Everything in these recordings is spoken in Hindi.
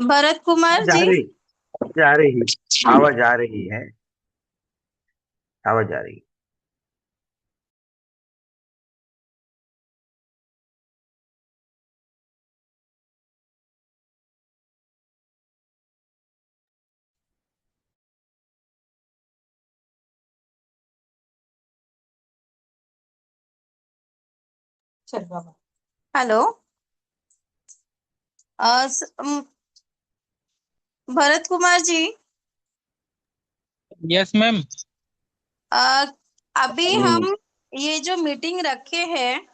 भरत कुमार जा जी। रही जा रही आवाज आ रही है। आवाज आ रही। Hello. Bharat Kumar ji. Yes ma'am. अ, अभी हम्म, हम ये जो मीटिंग रखे हैं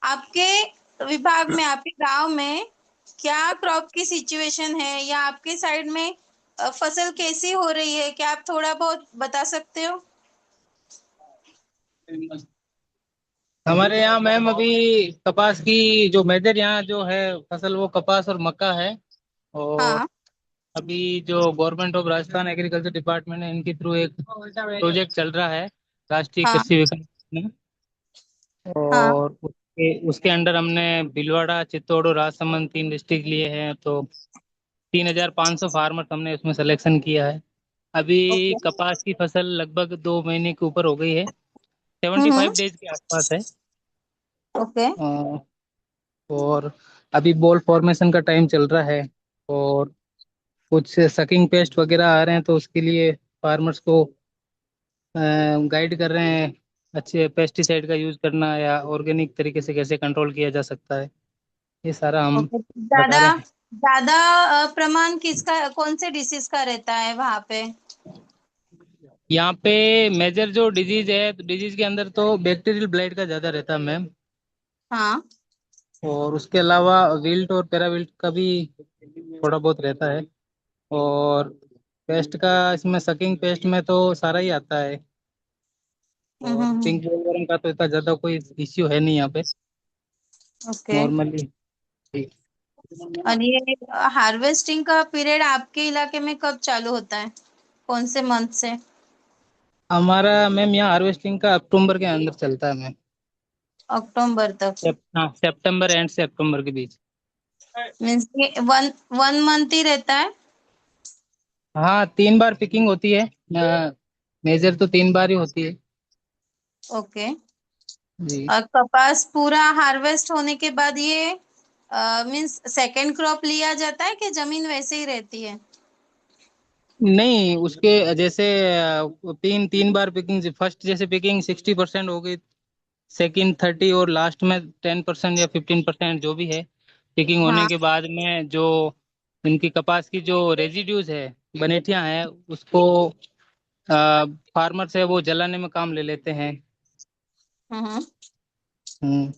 आपके विभाग में, आपके गांव में क्या क्रॉप की सिचुएशन है या आपके साइड में फसल कैसी हो रही है, क्या आप थोड़ा बहुत बता सकते हो? हमारे यहाँ मैम अभी कपास की जो मेजर यहाँ जो है फसल वो कपास और मक्का है। और हाँ। अभी जो government of Rajasthan agriculture department है इनके थ्रू एक प्रोजेक्ट चल रहा है, राष्ट्रीय हाँ। कृषि विकास योजना। हाँ। और उसके अंडर हमने भीलवाड़ा, चित्तौड़ और राजसमंद 3 डिस्ट्रिक्ट लिए हैं। तो 3,500 फार्मर्स हमने उसमें सिलेक्शन किया है। अभी ओके। कपास की फसल लगभग 2 महीने के ऊपर हो गई है, हम्म। 75 डेज के आसपास है। ओके। अ, और अभी बॉल फॉर्मेशन का टाइम चल रहा है। और कुछ सकिंग पेस्ट वगैरह आ रहे हैं तो उसके लिए फार्मर्स को गाइड कर रहे हैं, अच्छे पेस्टिसाइड का यूज करना या ऑर्गेनिक तरीके से कैसे कंट्रोल किया जा सकता है, ये सारा हम ओके। बता ज्यादा रहे हैं। ज्यादा प्रमाण किसका, कौन से डिसीज का रहता है वहां पे? यहाँ पे मेजर जो डिजीज है, तो डिजीज के अंदर तो बैक्टीरियल ब्लाइट का ज्यादा रहता है मैम। हाँ। और उसके अलावा विल्ट और पैराविल्ट का भी थोड़ा बहुत रहता है। और पेस्ट का इसमें सकिंग पेस्ट में तो सारा ही आता है। और हम्म। पिंक बोलवर्म का तो इतना ज्यादा कोई इश्यू है नहीं यहाँ पे, ओके। नॉर्मली। और ये हार्वेस्टिंग का पीरियड आपके इलाके में कब चालू होता है, कौन से मंथ से? हमारा मैम यहाँ हार्वेस्टिंग का अक्टूबर के अंदर चलता है मैम। अक्टूबर तक? हाँ, सितंबर एंड से अक्टूबर के बीच। मीन्स ये वन वन मंथ ही रहता है? हाँ, 3 बार पिकिंग होती है। मेजर तो 3 बार ही होती है। ओके। जी। और कपास पूरा हार्वेस्ट होने के बाद ये मीन्स सेकेंड क्रॉप लिया जाता है कि जमीन वैसे ही रहती है? नहीं, उसके जैसे तीन तीन बार पिकिंग, फर्स्ट जैसे पिकिंग 60% हो गई, सेकंड 30, और लास्ट में 10% या 15% जो भी है पिकिंग होने हाँ। के बाद में जो इनकी कपास की जो रेजिड्यूज है, बनेटियां हैं, उसको फार्मर से वो जलाने में काम ले लेते हैं। हम्म।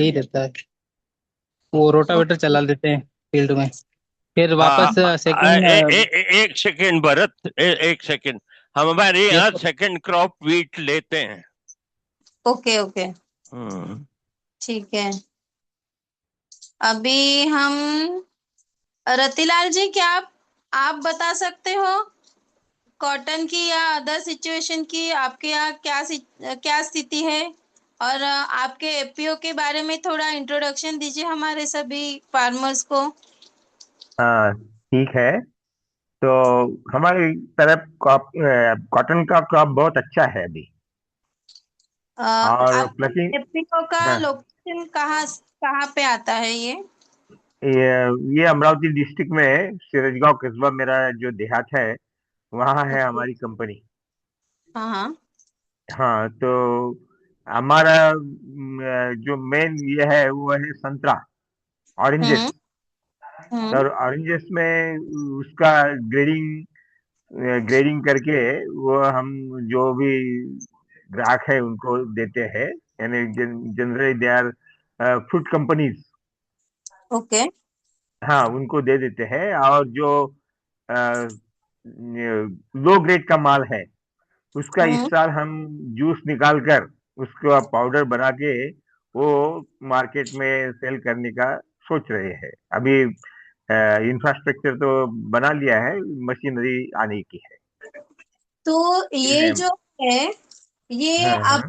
यही रहता है। वो रोटावेटर ओके। चला देते हैं फील्ड में, फिर हाँ, वापस सेकंड। एक सेकेंड भरत, एक सेकेंड। हम हमारे यस। यहाँ सेकंड क्रॉप वीट लेते हैं। ओके। ओके। हम्म। ठीक है। अभी हम रतिलाल जी, क्या आप बता सकते हो कॉटन की या अदर सिचुएशन की आपके यहाँ क्या स्थिति है? और आपके एफपीओ के बारे में थोड़ा इंट्रोडक्शन दीजिए हमारे सभी फार्मर्स को। हाँ, ठीक है। तो हमारी तरफ कॉटन का क्रॉप बहुत अच्छा है अभी। और आपके प्लकिंग। एफपीओ का हाँ, लोकेशन कहाँ कहाँ पे आता है ये? ये अमरावती डिस्ट्रिक्ट में सिरजगांव कस्बा, मेरा जो देहात है, वहाँ है ओके। हमारी कंपनी। हाँ हाँ। हाँ, तो हमारा जो मेन ये है वो है संतरा, हम्म। ऑरेंजेस। हम्म। और ऑरेंजेस में उसका ग्रेडिंग ग्रेडिंग करके वो हम जो भी ग्राहक है उनको देते हैं। यानी generally they are fruit companies. Okay. हाँ, उनको दे देते हैं। और जो लो ग्रेड का माल है उसका इस हम्म। साल हम जूस निकाल कर उसको पाउडर बना के वो मार्केट में सेल करने का सोच रहे हैं अभी। इंफ्रास्ट्रक्चर तो बना लिया है, मशीनरी आने की है। तो ये ये- जो है, ये हाँ हाँ। आप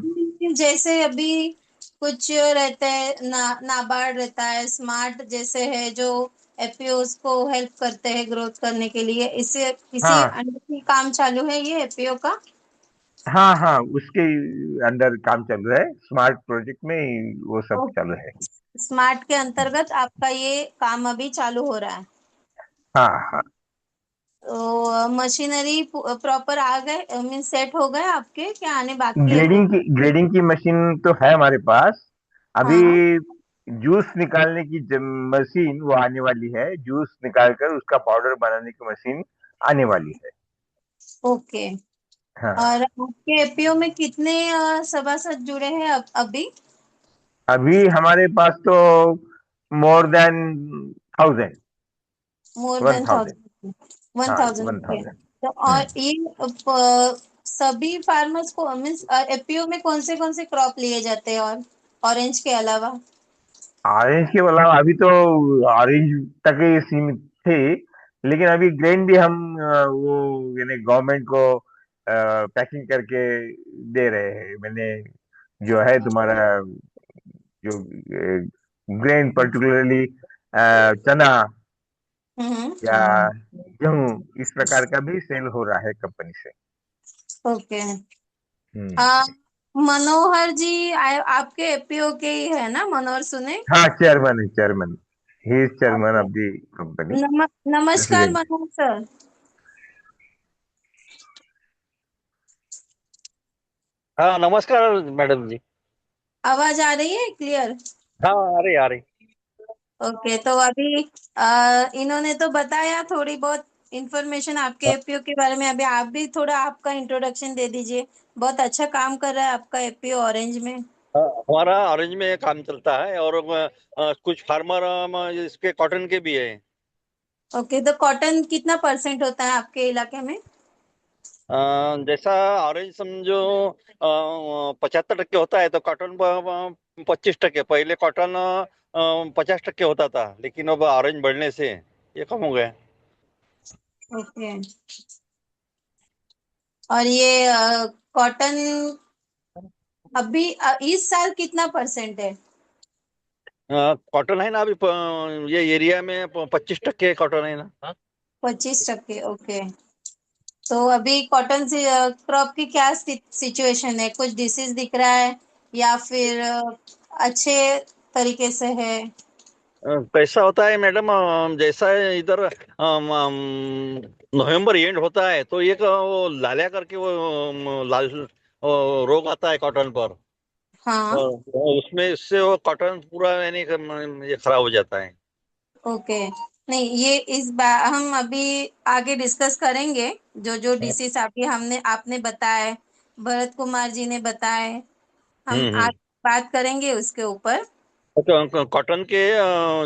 जैसे अभी कुछ रहते हैं नाबार्ड रहता है, स्मार्ट जैसे है जो एफपीओस को हेल्प करते हैं ग्रोथ करने के लिए, इससे किसी हाँ अंडर ही काम चालू है ये एफपीओ का? हाँ हाँ, उसके अंडर काम चालू है, स्मार्ट प्रोजेक्ट में ही वो सब चालू है। स्मार्ट के अंतर्गत आपका ये काम अभी चालू हो रहा है? हाँ हाँ। तो मशीनरी प्रॉपर आ गए, मीन सेट हो गए आपके, क्या आने बाकी है कुछ? ग्रेडिंग की मशीन तो है हमारे पास। अभी हाँ। जूस निकालने की मशीन वो आने वाली है, जूस निकालकर उसका पाउडर बनाने की मशीन आने वाली है। ओके। हाँ। और आपके एपीओ में कितने सभासद जुड़े हैं अभी? अभी हमारे पास तो more than 1000। More one than thousand 1000? One हाँ, थाउजेंड वन ओके। थाउजेंड तो और ये सभी फार्मर्स को मीन्स एपीओ में कौन से क्रॉप लिए जाते हैं और ऑरेंज के अलावा? ऑरेंज के अलावा अभी तो ऑरेंज तक ही सीमित थे, लेकिन अभी ग्रेन भी हम वो यानी गवर्नमेंट को पैकिंग करके दे रहे हैं। मैंने जो है तुम्हारा जो ग्रेन पर्टिकुलरली चना हम्म। या गेहूं, इस प्रकार का भी सेल हो रहा है कंपनी से। ओके। हम्म। मनोहर जी आपके एपीओ के ही है ना, मनोहर सुने? हाँ, चेयरमैन है, chairman. He is chairman of the company, नमस्कार प्रेसिडेंट। मनोहर सर। हाँ, नमस्कार मैडम जी। आवाज आ रही है क्लियर? हाँ, आ रही आ रही। ओके, तो अभी इन्होंने तो बताया थोड़ी बहुत इंफॉर्मेशन आपके हाँ, एपीओ के बारे में, अभी आप भी थोड़ा आपका इंट्रोडक्शन दे दीजिए। बहुत अच्छा काम कर रहा है आपका एपीओ ऑरेंज में। हाँ, हमारा ऑरेंज में काम चलता है और कुछ फार्मर इसके कॉटन के भी है। ओके, तो कॉटन कितना परसेंट होता है आपके इलाके में? जैसा ऑरेंज समझो 75% होता है, तो कॉटन 25%। पहले कॉटन 50% होता था, लेकिन अब ऑरेंज बढ़ने से ये कम हो गया। ओके। और ये कॉटन अभी इस साल कितना परसेंट है? कॉटन है ना अभी ये एरिया में 25% कॉटन है ना। 25%? ओके। तो अभी कॉटन से क्रॉप की क्या सिचुएशन है, कुछ डिसीज दिख रहा है या फिर अच्छे तरीके से है? कैसा होता है मैडम, जैसा है इधर नवंबर एंड होता है तो एक वो लालिया करके वो लाल रोग आता है कॉटन पर। हाँ। उसमें इससे वो कॉटन पूरा यानी ये खराब हो जाता है। ओके। नहीं, ये इस बार हम अभी आगे डिस्कस करेंगे। जो जो डिसीज अभी हमने आपने बताए, भरत कुमार जी ने बताए, हम हम्म। आज बात करेंगे उसके ऊपर। तो कॉटन के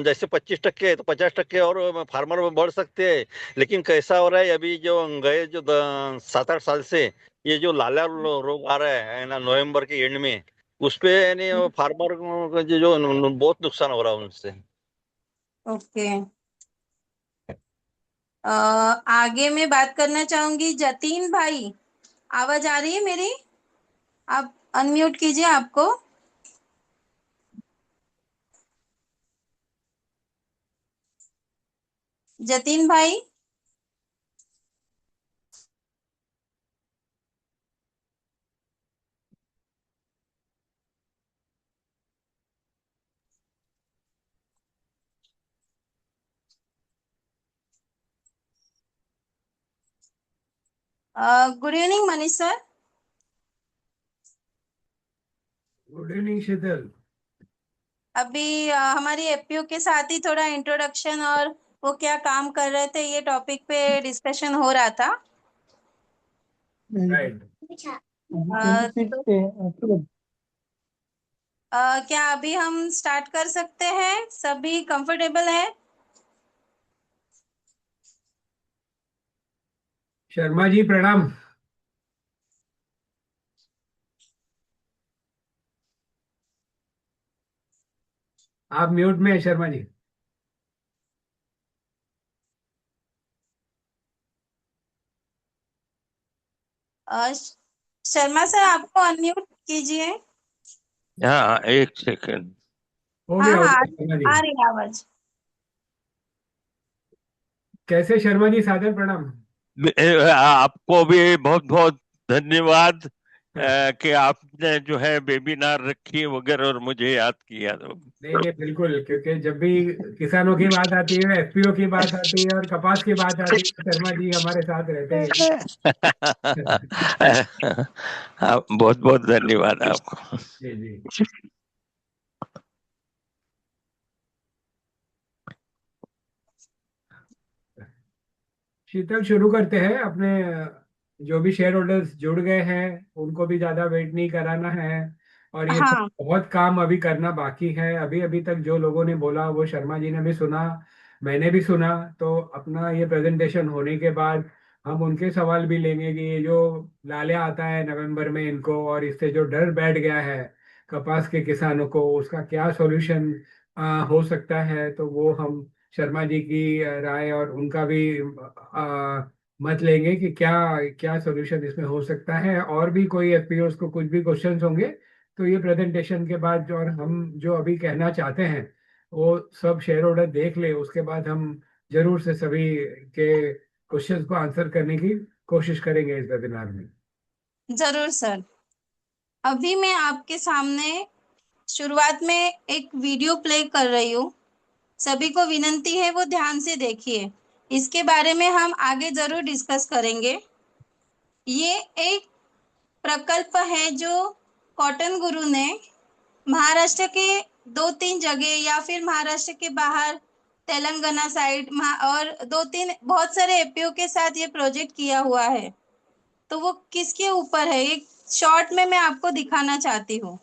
जैसे 25% तो 50% और फार्मर बढ़ सकते हैं। लेकिन कैसा हो रहा है अभी जो गए जो 7-8 साल से ये जो लाला रोग आ रहा है ना नवंबर के एंड में, उस पे यानी फार्मर को जो बहुत नुकसान हो रहा है उनसे। ओके। आगे मैं बात करना चाहूंगी जतीन भाई। आवाज आ रही है मेरी? आप अनम्यूट कीजिए आपको। जतीन भाई। Good evening Manish sir. Good evening Sheetal. अभी हमारी एपीओ के साथ ही थोड़ा इंट्रोडक्शन और वो क्या काम कर रहे थे ये टॉपिक पे डिस्कशन हो रहा था। राइट। तो क्या अभी हम स्टार्ट कर सकते हैं? सभी कंफर्टेबल है? शर्मा जी प्रणाम। आप म्यूट में है शर्मा जी। शर्मा सर आपको अनम्यूट कीजिए। हाँ, एक सेकंड। हो हाँ गया हो हाँ, गया शर्मा जी। आ रही है आवाज। कैसे शर्मा जी, सादर प्रणाम। आपको भी बहुत बहुत धन्यवाद कि आपने जो है वेबिनार रखी वगैरह और मुझे याद किया। तो नहीं नहीं, बिल्कुल, क्योंकि जब भी किसानों की बात आती है, एफपीओ की बात आती है और कपास की बात आती है, तो शर्मा जी हमारे साथ रहते हैं। बहुत बहुत धन्यवाद आपको। जी जी। शीतल, शुरू करते हैं अपने। जो भी शेयर होल्डर्स जुड़ गए हैं उनको भी ज्यादा वेट नहीं कराना है। और ये हाँ बहुत काम अभी करना बाकी है। अभी अभी तक जो लोगों ने बोला वो शर्मा जी ने भी सुना, मैंने भी सुना। तो अपना ये प्रेजेंटेशन होने के बाद हम उनके सवाल भी लेंगे कि ये जो लालिया आता है नवंबर में इनको, और इससे जो डर बैठ गया है कपास के किसानों को, उसका क्या सॉल्यूशन हो सकता है। तो वो हम शर्मा जी की राय और उनका भी मत लेंगे कि क्या क्या सॉल्यूशन इसमें हो सकता है। और भी कोई एफपीओस को कुछ भी क्वेश्चंस होंगे तो ये प्रेजेंटेशन के बाद जो, और हम जो अभी कहना चाहते हैं वो सब शेयर होल्डर देख ले, उसके बाद हम जरूर से सभी के क्वेश्चंस को आंसर करने की कोशिश करेंगे इस वेबिनार में। जरूर सर। अभी मैं आपके सामने शुरुआत में एक वीडियो प्ले कर रही हूँ। सभी को विनंती है वो ध्यान से देखिए। इसके बारे में हम आगे जरूर डिस्कस करेंगे। ये एक प्रकल्प है जो कॉटन गुरु ने महाराष्ट्र के 2-3 जगह या फिर महाराष्ट्र के बाहर तेलंगाना साइड और 2-3 बहुत सारे एपीओ के साथ ये प्रोजेक्ट किया हुआ है। तो वो किसके ऊपर है, एक शॉर्ट में मैं आपको दिखाना चाहती हूँ।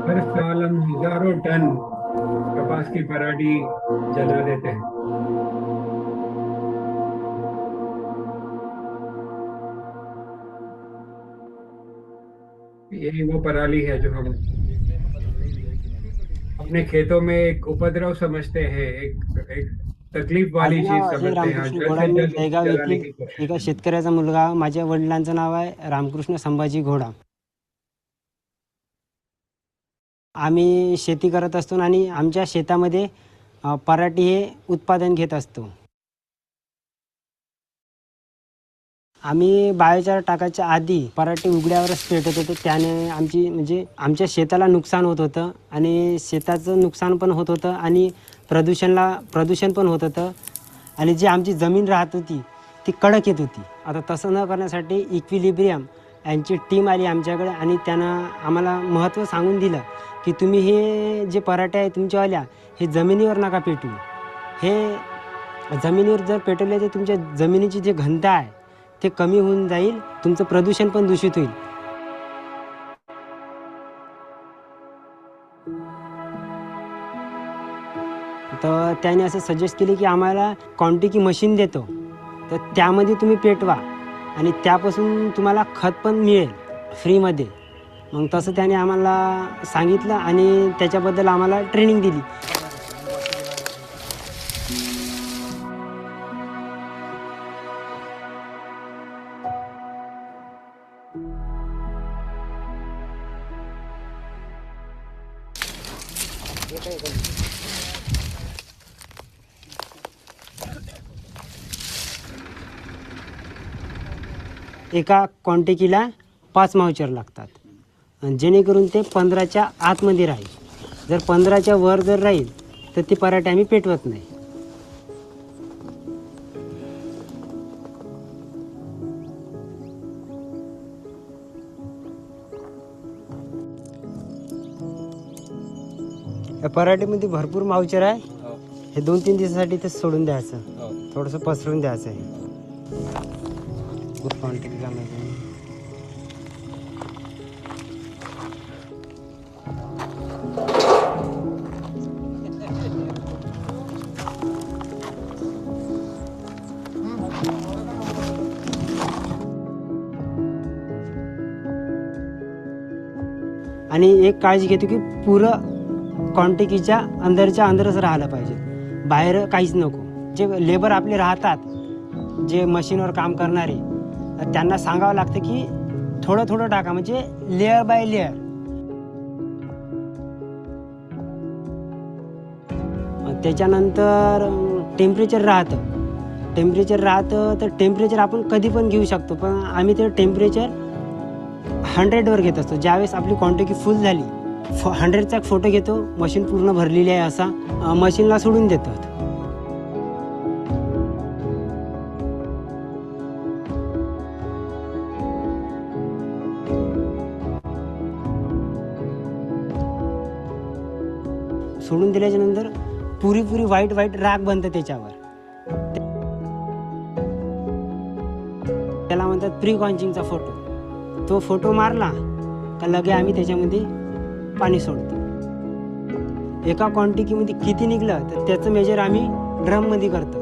हर साल हम हजारों टन कपास की पराठी जला देते हैं। यही वो पराली है जो हम अपने खेतों में एक उपद्रव समझते हैं, एक तकलीफ माझे वाली नाव चीज अजय समझते हैं, और रामकृष्ण जल्द घोडा. से मी जल्द उसको दहेगाव जलाने येथील की कोशिश एका करते हैं। शेतकऱ्याचा मुलगा. माझ्या वडिलांचं नाव आहे रामकृष्ण संभाजी घोडा. आम्ही शेती करत असतो आणि आमच्या शेतामध्ये पराठी हे उत्पादन घेत असतो. आम्ही बायोचार टाकायच्या आधी पराठी उघड्यावरच पेटत होतो. त्याने आमच्या शेताला नुकसान होत होतं आणि शेताचं नुकसान पण होत होतं आणि प्रदूषण पण होत होतं आणि जी आमची जमीन राहत होती ती कडक येत होती. आता तसं न करण्यासाठी इक्विलिब्रियम यांची टीम आली आमच्याकडे आणि त्यानं आम्हाला महत्त्व सांगून दिलं की तुम्ही हे जे पराठे आहे तुमच्यावाल्या हे जमिनीवर नका पेटू. हे जमिनीवर जर पेटवले तर तुमच्या जमिनीची जी घनता आहे ते कमी होऊन जाईल, तुमचं प्रदूषण पण दूषित होईल. तर त्याने असं सजेस्ट केले की आम्हाला क्वांटिकी मशीन देतो, तर त्यामध्ये तुम्ही पेटवा आणि त्यापासून तुम्हाला खत पण मिळेल फ्रीमध्ये. मग तसं त्याने आम्हाला सांगितलं आणि त्याच्याबद्दल आम्हाला ट्रेनिंग दिली. एका क्वांटिटीला 5 माउचर लागतात, जेणेकरून ते 15च्या आतमध्ये राहील. जर 15च्या वर जर राहील तर ती पराठे आम्ही पेटवत नाही. या पराठीमध्ये भरपूर मावचर आहे. हे 2-3 दिवसासाठी ते सोडून द्यायचं, थोडंसं पसरून द्यायचं आहे. गुड क्वांटिटी का माहिती. आणि एक काळजी घेतो की पुरं क्वांटिटीच्या अंदरच्या अंदरच राहायला पाहिजे, बाहेर काहीच नको. जे लेबर आपले राहतात, जे मशीनवर काम करणारे, त्यांना सांगावं लागतं की थोडं थोडं टाका, म्हणजे लेअर बाय लेअर. त्याच्यानंतर टेम्परेचर राहतं तर टेम्परेचर आपण कधी पण घेऊ शकतो, पण आम्ही ते टेम्परेचर 100वर घेत असतो. ज्यावेळेस आपली क्वांटिटी फुल झाली 100चा फोटो घेतो, मशीन पूर्ण भरलेली आहे असा, मशीनला सोडून देतो. सोडून दिल्याच्या नंतर पुरी व्हाईट राग बनतं त्याच्यावर. त्याला म्हणतात प्री कॉन्चिंगचा फोटो. तो फोटो मारला का लगे आम्ही त्याच्यामध्ये पाणी सोडतो. एका क्वांटिटीमध्ये किती निघलं तर त्याचं मेजर आम्ही ड्रममध्ये करतो.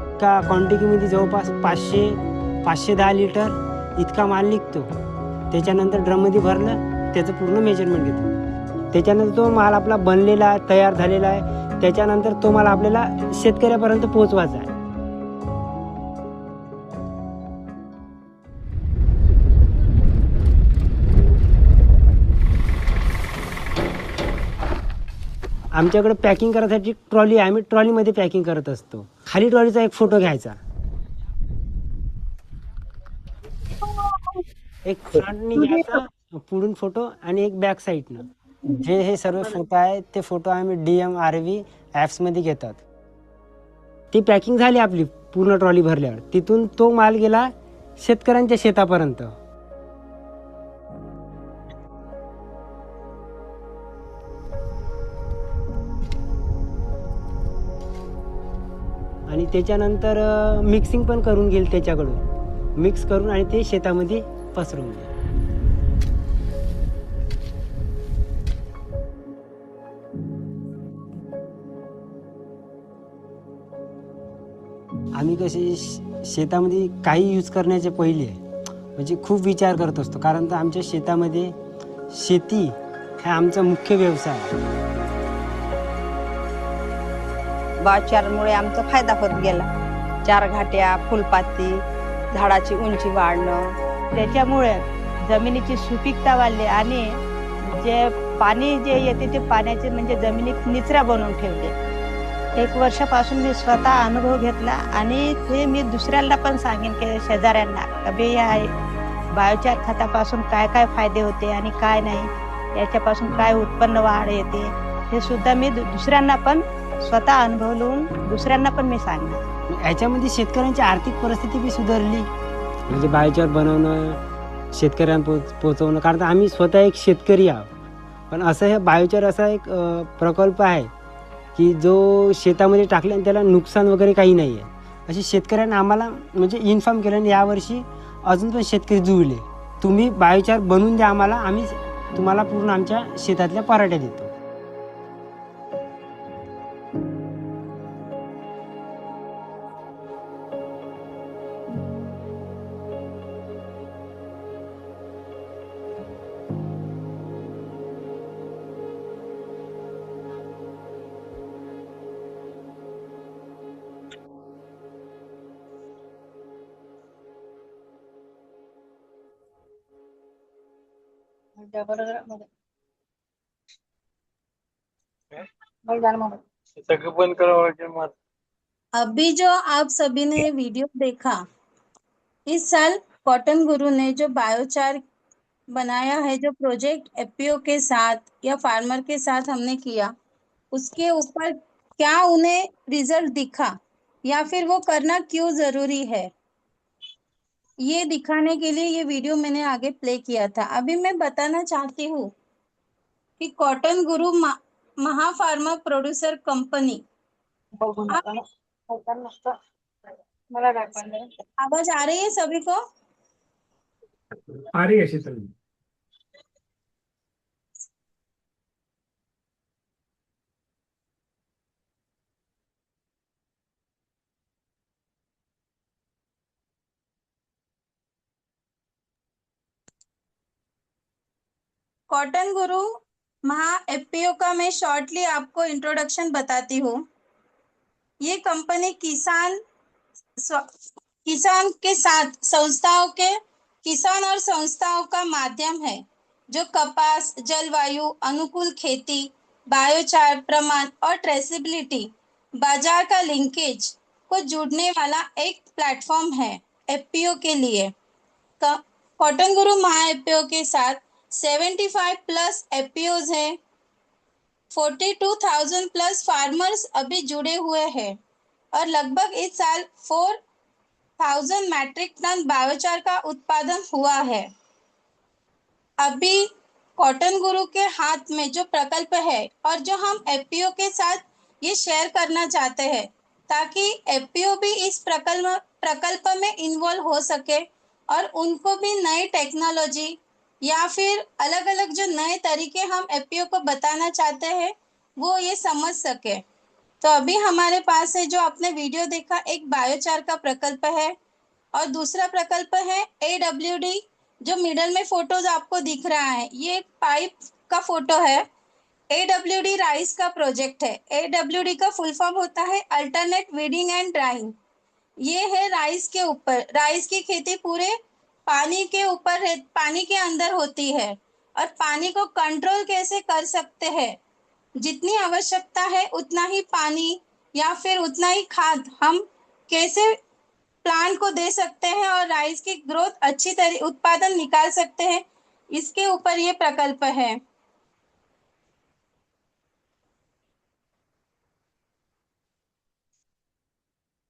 एका क्वांटिटीमध्ये जवळपास 510 लिटर इतका माल निघतो. त्याच्यानंतर ड्रममध्ये भरलं, त्याचं पूर्ण मेजरमेंट घेतो. त्याच्यानंतर तो माल आपला बनलेला तयार झालेला आहे. त्याच्यानंतर तो माल आपल्याला शेतकऱ्यापर्यंत पोहोचवायचा आहे. आमच्याकडे पॅकिंग करायसाठी ट्रॉली आहे, आम्ही ट्रॉलीमध्ये पॅकिंग करत असतो. खाली ट्रॉलीचा एक फोटो घ्यायचा, एक फ्रंटनी घ्यायचा, पुढून फोटो आणि एक बॅक साईडनं. जे हे सर्व फोटो आहेत ते फोटो आम्ही DMRV ॲप्समध्ये घेतात. ती पॅकिंग झाली आपली पूर्ण ट्रॉली भरल्यावर, तिथून तो माल गेला शेतकऱ्यांच्या शेतापर्यंत. आणि त्याच्यानंतर मिक्सिंग पण करून घेईल त्याच्याकडून, मिक्स करून आणि ते शेतामध्ये पसरून घेईल. आम्ही कसे शेतामध्ये काही यूज करण्याचे पहिले म्हणजे खूप विचार करत असतो, कारण तर आमच्या शेतामध्ये शेती हा आमचा मुख्य व्यवसाय आहे. बायोचारमुळे आमचा फायदा होत गेला. 4 घाट्या, फुलपाती, झाडाची उंची वाढणं, त्याच्यामुळे जमिनीची सुपीकता वाढली आणि जे पाणी जे येते ते पाण्याचे म्हणजे जमिनीत निचरा बनवून ठेवले. 1 वर्षापासून मी स्वतः अनुभव घेतला आणि ते मी दुसऱ्यांना पण सांगेन की शेजाऱ्यांना कभी या बायोचार खतापासून काय काय फायदे होते आणि काय नाही, याच्यापासून काय उत्पन्न वाढ येते, हे सुद्धा मी दुसऱ्यांना पण स्वतः अनुभवून दुसऱ्यांना पण मी सांगणार. याच्यामध्ये शेतकऱ्यांची आर्थिक परिस्थिती बी सुधारली, म्हणजे बायोचार बनवणं, शेतकऱ्यांना पोचवणं. कारण आम्ही स्वतः एक शेतकरी आहोत, पण असं हे बायोचार असा एक प्रकल्प आहे की जो शेतामध्ये टाकले आणि त्याला नुकसान वगैरे काही नाही आहे, असे शेतकऱ्यांना आम्हाला म्हणजे इन्फॉर्म केलं. आणि यावर्षी अजून पण शेतकरी जुळले, तुम्ही बायोचार बनवून द्या आम्हाला, आम्ही तुम्हाला पूर्ण आमच्या शेतातल्या पराठ्या देतो. अभी जो आप सभी ने वीडियो देखा, इस साल कॉटन गुरु ने जो बायोचार बनाया है, जो प्रोजेक्ट FPO के साथ या फार्मर के साथ हमने किया, उसके ऊपर क्या उन्हें रिजल्ट दिखा या फिर वो करना क्यों जरूरी है? ये दिखाने के लिए ये वीडियो मैंने आगे प्ले किया था। अभी मैं बताना चाहती हूँ कि कॉटन गुरु महाफार्मा प्रोड्यूसर कंपनी, आवाज आ रही है सभी को? आ रही है शीतल जी। कॉटन गुरु महा एफपीओ का मैं शॉर्टली आपको इंट्रोडक्शन बताती हूँ। ये कंपनी किसान के साथ संस्थाओं के किसान और संस्थाओं का माध्यम है जो कपास, जलवायु अनुकूल खेती, बायोचार प्रमाण और ट्रेसेबिलिटी, बाजार का लिंकेज को जोड़ने वाला एक प्लेटफॉर्म है एफपीओ के लिए। कॉटन गुरु महा एफपीओ के साथ 75 प्लस एफपीओज हैं। 42,000 प्लस फार्मर्स अभी जुड़े हुए हैं और लगभग इस साल 4,000 मैट्रिक टन बायोचार का उत्पादन हुआ है। अभी कॉटन गुरु के हाथ में जो प्रकल्प है और जो हम एफपीओ के साथ ये शेयर करना चाहते हैं ताकि एफपीओ भी इस प्रकल्प में इन्वॉल्व हो सके और उनको भी नई टेक्नोलॉजी या फिर अलग अलग जो नए तरीके हम एफपीओ को बताना चाहते हैं वो ये समझ सके। तो अभी हमारे पास है जो आपने वीडियो देखा, एक बायोचार का प्रकल्प है और दूसरा प्रकल्प है एडब्ल्यूडी। जो मिडल में फोटोज आपको दिख रहा है ये पाइप का फोटो है। एडब्ल्यूडी राइस का प्रोजेक्ट है। एडब्ल्यूडी का फुल फॉर्म होता है अल्टरनेट वीडिंग एंड ड्राइंग। ये है राइस के ऊपर। राइस की खेती पूरे पानी के ऊपर है, पानी के अंदर होती है और पानी को कंट्रोल कैसे कर सकते हैं, जितनी आवश्यकता है उतना ही पानी या फिर उतना ही खाद हम कैसे प्लांट को दे सकते हैं और राइस की ग्रोथ अच्छी तरह उत्पादन निकाल सकते हैं, इसके ऊपर ये प्रकल्प है।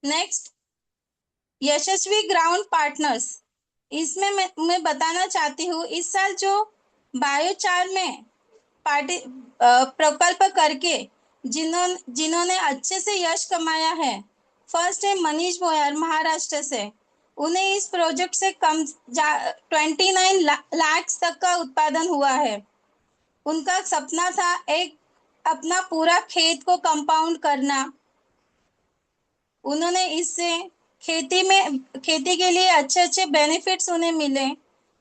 नेक्स्ट, यशस्वी ग्राउंड पार्टनर्स। इसमें मैं बताना चाहती हूँ इस साल जो बायोचार में प्रकल्प करके जिन्होंने अच्छे से यश कमाया है, फर्स्ट है मनीष भोयार महाराष्ट्र से। उन्हें इस प्रोजेक्ट से 29 लाख तक का उत्पादन हुआ है। उनका सपना था एक अपना पूरा खेत को कंपाउंड करना। उन्होंने इससे खेती के लिए अच्छे अच्छे बेनिफिट्स उन्हें मिले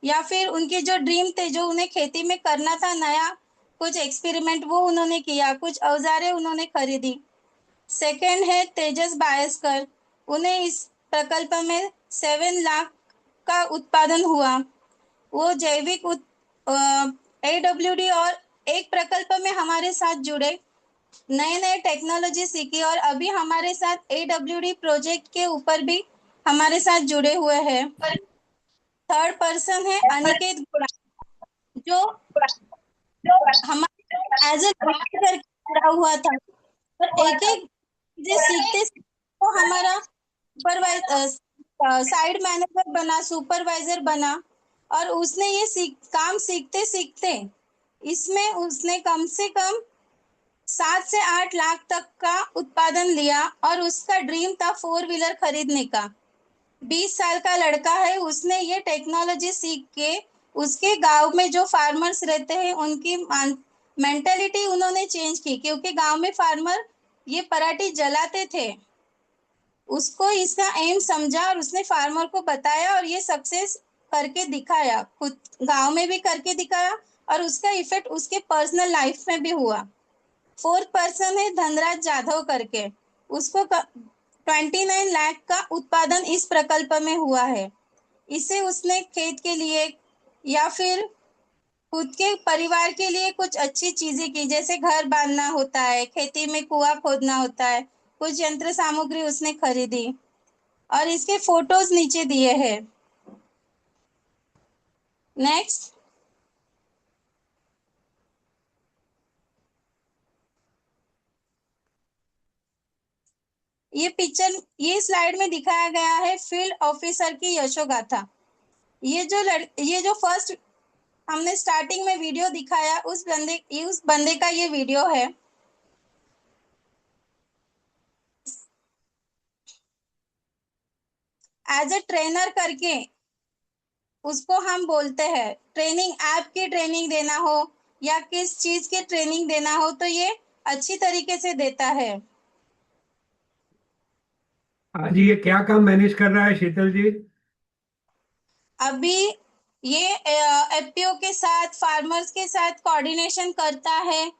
या फिर उनके जो ड्रीम थे जो उन्हें खेती में करना था, नया कुछ एक्सपेरिमेंट, वो उन्होंने किया, कुछ औजारें उन्होंने खरीदी। सेकंड है तेजस बायस्कर। उन्हें इस प्रकल्प में 7 लाख का उत्पादन हुआ। वो जैविक एडब्ल्यूडी और एक प्रकल्प में हमारे साथ जुड़े, नए नए टेक्नोलॉजी सीखी और अभी हमारे साथ एडब्ल्यूडी प्रोजेक्ट के ऊपर भी हमारे साथ जुड़े हुए हैं। थर्ड पर्सन है अनिकेत गुड़ा, जो हमारे एज ए करके जुड़ा हुआ था और एक एक चीजें सीखते सीखते वो हमारा साइड मैनेजर बना, सुपरवाइजर बना और उसने ये काम सीखते सीखते इसमें उसने कम से कम 7 से 8 लाख तक का उत्पादन लिया और उसका ड्रीम था 4 व्हीलर खरीदने का। 20 साल का लड़का है, उसने ये टेक्नोलॉजी सीख के उसके गांव में जो फार्मर्स रहते हैं उनकी मेंटेलिटी उन्होंने चेंज की, क्योंकि गांव में फार्मर ये पराठी जलाते थे। उसको इसका एम समझा और उसने फार्मर को बताया और ये सक्सेस करके दिखाया, खुद गांव में भी करके दिखाया और उसका इफेक्ट उसके पर्सनल लाइफ में भी हुआ। फोर्थ पर्सन है धनराज जाधव करके, उसको 29 लाख का उत्पादन इस प्रकल्प में हुआ है। इसे उसने खेत के लिए या फिर खुद के परिवार के लिए कुछ अच्छी चीजें की, जैसे घर बांधना होता है, खेती में कुआं खोदना होता है, कुछ यंत्र सामग्री उसने खरीदी और इसके फोटोज नीचे दिए हैं। नेक्स्ट, ये स्लाइड में दिखाया गया है फील्ड ऑफिसर की यशोगाथा। ये जो फर्स्ट हमने स्टार्टिंग में वीडियो दिखाया उस बंदे का ये वीडियो है। एज ए ट्रेनर करके उसको हम बोलते हैं। ट्रेनिंग, ऐप की ट्रेनिंग देना हो या किस चीज की ट्रेनिंग देना हो तो ये अच्छी तरीके से देता है। आज ये क्या काम मैनेज कर रहा है शीतल जी? अभी ये एफपीओ के साथ, फार्मर्स के साथ कोऑर्डिनेशन करता है।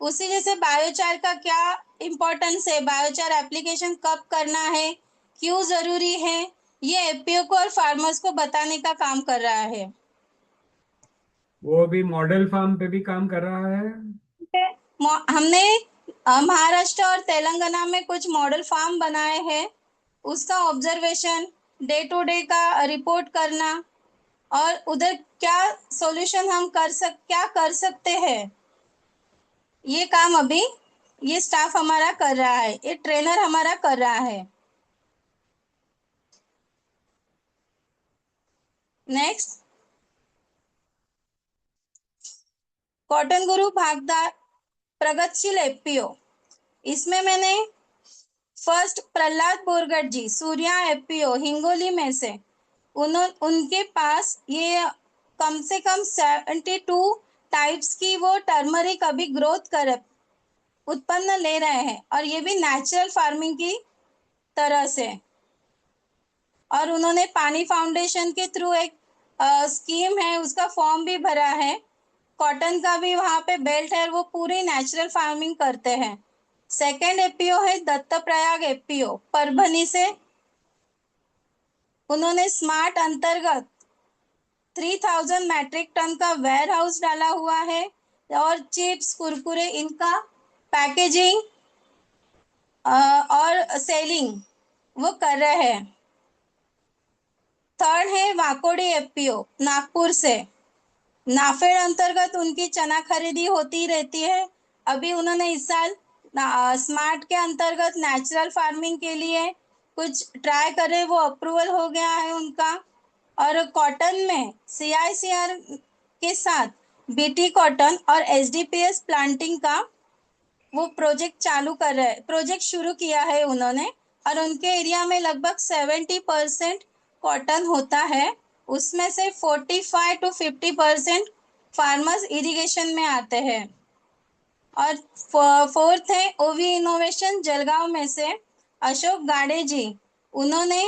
उसी जैसे बायोचार का क्या इम्पोर्टेंस है, बायोचार एप्लीकेशन कब करना है, क्यों जरूरी है, ये एफपीओ को और फार्मर्स को बताने का काम कर रहा है। वो भी मॉडल फार्म पे भी काम कर रहा है। हमने महाराष्ट्र और तेलंगाना में कुछ मॉडल फार्म बनाए हैं। उसका ऑब्जर्वेशन, डे टू डे का रिपोर्ट करना और उधर क्या सॉल्यूशन हम क्या कर सकते हैं, ये काम अभी ये स्टाफ हमारा कर रहा है, ये ट्रेनर हमारा कर रहा है। नेक्स्ट, कॉटन गुरु भागदार प्रगतिशील एफपीओ। इसमें मैंने फर्स्ट प्रहलाद बोरगट जी, सूर्या एफपीओ हिंगोली में से, उनके पास ये कम से कम 72 टाइप्स की वो टर्मरिक अभी ग्रोथ कर उत्पन्न ले रहे हैं और ये भी नेचुरल फार्मिंग की तरह से। और उन्होंने पानी फाउंडेशन के थ्रू एक स्कीम है, उसका फॉर्म भी भरा है। कॉटन का भी वहां पे बेल्ट है, वो पूरी नेचुरल फार्मिंग करते हैं। सेकेंड एपीओ है दत्तप्रयाग एपीओ परभनी से। उन्होंने स्मार्ट अंतर्गत 3000 मैट्रिक टन का वेयर हाउस डाला हुआ है और चिप्स, कुरकुरे इनका पैकेजिंग और सेलिंग वो कर रहे हैं। थर्ड है वाकोड़ी एफपीओ नागपुर से। नाफेड अंतर्गत उनकी चना खरीदी होती रहती है। अभी उन्होंने इस साल स्मार्ट के अंतर्गत नेचुरल फार्मिंग के लिए कुछ ट्राई करे, वो अप्रूवल हो गया है उनका। और कॉटन में सीआईसीआर के साथ बीटी कॉटन और एसडीपीएस प्लांटिंग का वो प्रोजेक्ट चालू कर रहे हैं, प्रोजेक्ट शुरू किया है उन्होंने। और उनके एरिया में लगभग 70% कॉटन होता है, उसमें से 45 to 50% फार्मर्स इरिगेशन में आते हैं। और फोर्थ है ओवी इनोवेशन जलगांव में से अशोक गाड़े जी। उन्होंने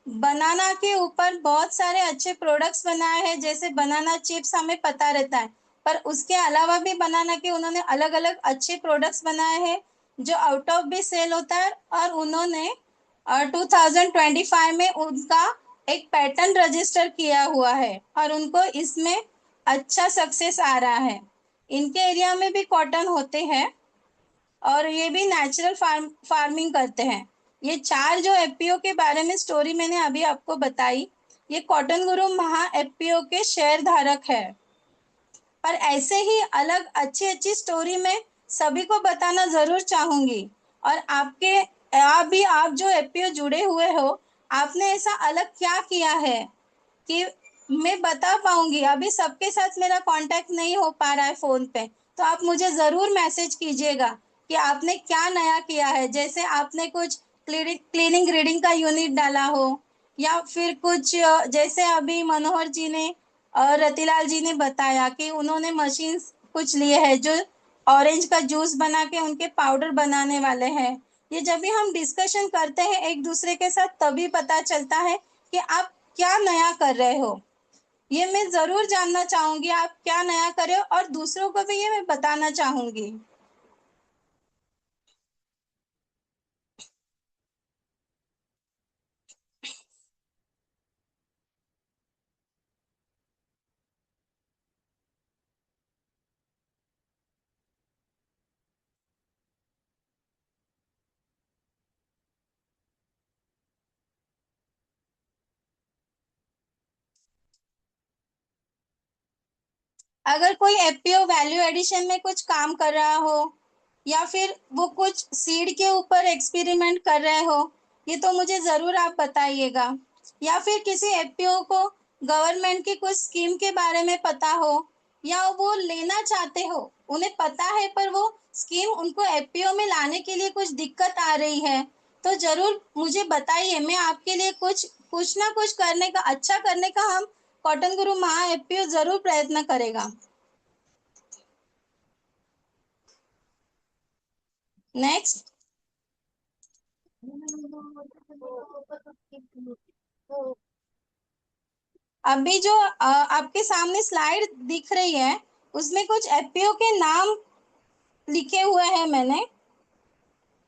बनाना के ऊपर बहुत सारे अच्छे प्रोडक्ट्स बनाए हैं, जैसे बनाना चिप्स हमें पता रहता है, पर उसके अलावा भी बनाना के उन्होंने अलग अलग अच्छे प्रोडक्ट्स बनाए हैं जो आउट ऑफ भी सेल होता है। और उन्होंने 2025 में उनका एक पैटर्न रजिस्टर किया हुआ है और उनको इसमें अच्छा सक्सेस आ रहा है। इनके एरिया में भी कॉटन होते हैं और ये भी नेचुरल फार्मिंग करते हैं। ये 4 जो एफपीओ के बारे में स्टोरी मैंने अभी आपको बताई, ये कॉटन गुरु महा एफपीओ के शेयर धारक है। और ऐसे ही अलग अच्छी अच्छी स्टोरी मैं सभी को बताना जरूर चाहूंगी। और आप जो एफपीओ जुड़े हुए हो, आपने ऐसा अलग क्या किया है कि मैं बता पाऊंगी। अभी सबके साथ मेरा कांटेक्ट नहीं हो पा रहा है फोन पे, तो आप मुझे जरूर मैसेज कीजिएगा कि आपने क्या नया किया है। जैसे आपने कुछ क्लीनिंग रीडिंग का यूनिट डाला हो, या फिर कुछ जैसे अभी मनोहर जी ने और रतिलाल जी ने बताया कि उन्होंने मशीन कुछ लिए हैं जो ऑरेंज का जूस बना के उनके पाउडर बनाने वाले हैं। ये जब भी हम डिस्कशन करते हैं एक दूसरे के साथ, तभी पता चलता है कि आप क्या नया कर रहे हो। ये मैं जरूर जानना चाहूंगी आप क्या नया कर रहे हो, और दूसरों को भी ये मैं बताना चाहूंगी। अगर कोई एफपीओ वैल्यू एडिशन में कुछ काम कर रहा हो, या फिर वो कुछ सीड के ऊपर एक्सपेरिमेंट कर रहे हो, ये तो मुझे जरूर आप बताइएगा। या फिर किसी एफपीओ को गवर्नमेंट की कुछ स्कीम के बारे में पता हो या वो लेना चाहते हो, उन्हें पता है पर वो स्कीम उनको एफपीओ में लाने के लिए कुछ दिक्कत आ रही है, तो जरूर मुझे बताइए। मैं आपके लिए कुछ ना कुछ करने का, अच्छा करने का हम कॉटन गुरु महा एफपीओ जरूर प्रयत्न करेगा। नेक्स्ट, अभी जो आपके सामने स्लाइड दिख रही है उसमें कुछ एफपीओ के नाम लिखे हुए हैं मैंने।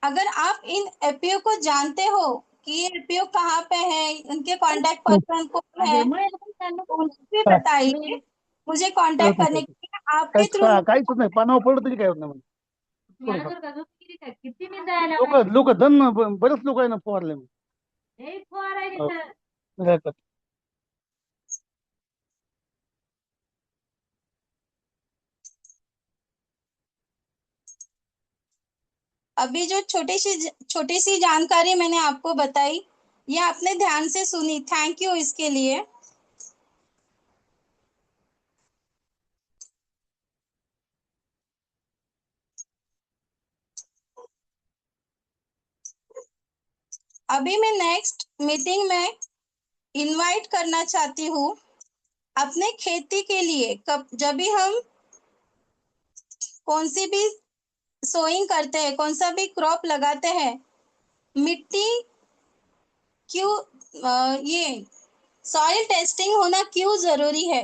अगर आप इन एफपीओ को जानते हो कि ये एफपीओ कहाँ पे है, उनके कांटेक्ट पर्सन कौन है, तो उनको भी बताइए मुझे कांटेक्ट करने के लिए। आपके थ्रू काहीच होत नाही, पानावर पडलं तरी काय होत नाही. लोक धन बरेच लोक आहे ना फवारले. हो. राहतात. अभी जो छोटी सी जानकारी मैंने आपको बताई, ये आपने ध्यान से सुनी, थैंक यू इसके लिए। अभी मैं नेक्स्ट मीटिंग में इनवाइट करना चाहती हूँ अपने खेती के लिए। जब भी हम कौन सी भी सोइंग करते हैं, कौन सा भी क्रॉप लगाते हैं, मिट्टी क्यों ये सॉइल टेस्टिंग होना क्यों जरूरी है।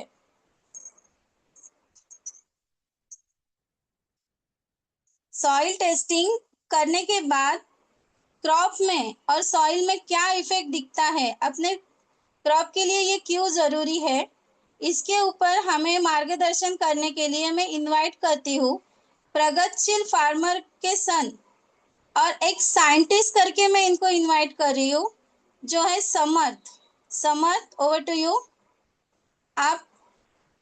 सॉइल टेस्टिंग करने के बाद क्रॉप में और सॉइल में क्या इफेक्ट दिखता है, अपने क्रॉप के लिए ये क्यों जरूरी है, इसके ऊपर हमें मार्गदर्शन करने के लिए मैं इनवाइट करती हूँ प्रगतिशील फार्मर के सन और एक साइंटिस्ट करके मैं इनको इनवाइट कर रही हूँ जो है Samarth. Samarth, over to you. आप,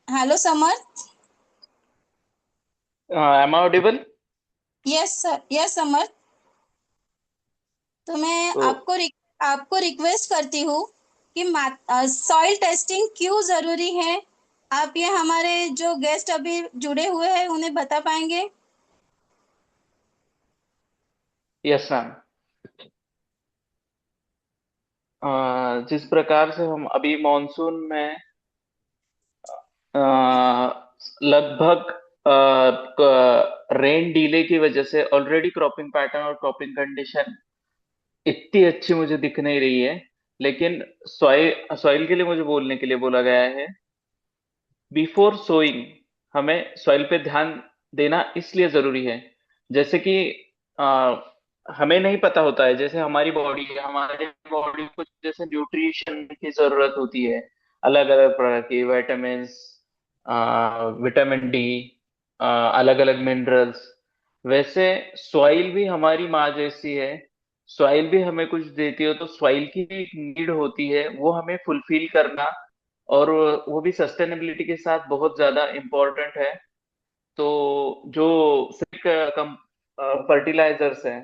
hello Samarth. Am I audible? Yes sir, yes Samarth. तो मैं तो आपको रिक्वेस्ट करती हूँ कि सॉइल टेस्टिंग क्यों जरूरी है, आप ये हमारे जो गेस्ट अभी जुड़े हुए हैं उन्हें बता पाएंगे? Yes ma'am. जिस प्रकार से हम अभी मॉनसून में अ, लगभग रेन डीले की वजह से ऑलरेडी क्रॉपिंग पैटर्न और क्रॉपिंग कंडीशन इतनी अच्छी मुझे दिख नहीं रही है, लेकिन सॉइल सॉइल के लिए मुझे बोलने के लिए बोला गया है। बिफोर सोइंग हमें सॉइल पे ध्यान देना इसलिए जरूरी है, जैसे कि आ, हमें नहीं पता होता है, जैसे हमारी बॉडी को जैसे न्यूट्रिशन की जरूरत होती है, अलग अलग प्रकार की विटामिन, विटामिन डी, अलग अलग मिनरल्स, वैसे सॉइल भी हमारी माँ जैसी है। सॉइल भी हमें कुछ देती है, तो सॉइल की भी एक नीड होती है, वो हमें फुलफिल करना, और वो भी सस्टेनेबिलिटी के साथ बहुत ज्यादा इम्पोर्टेंट है। तो जो फर्टिलाइजर्स हैं,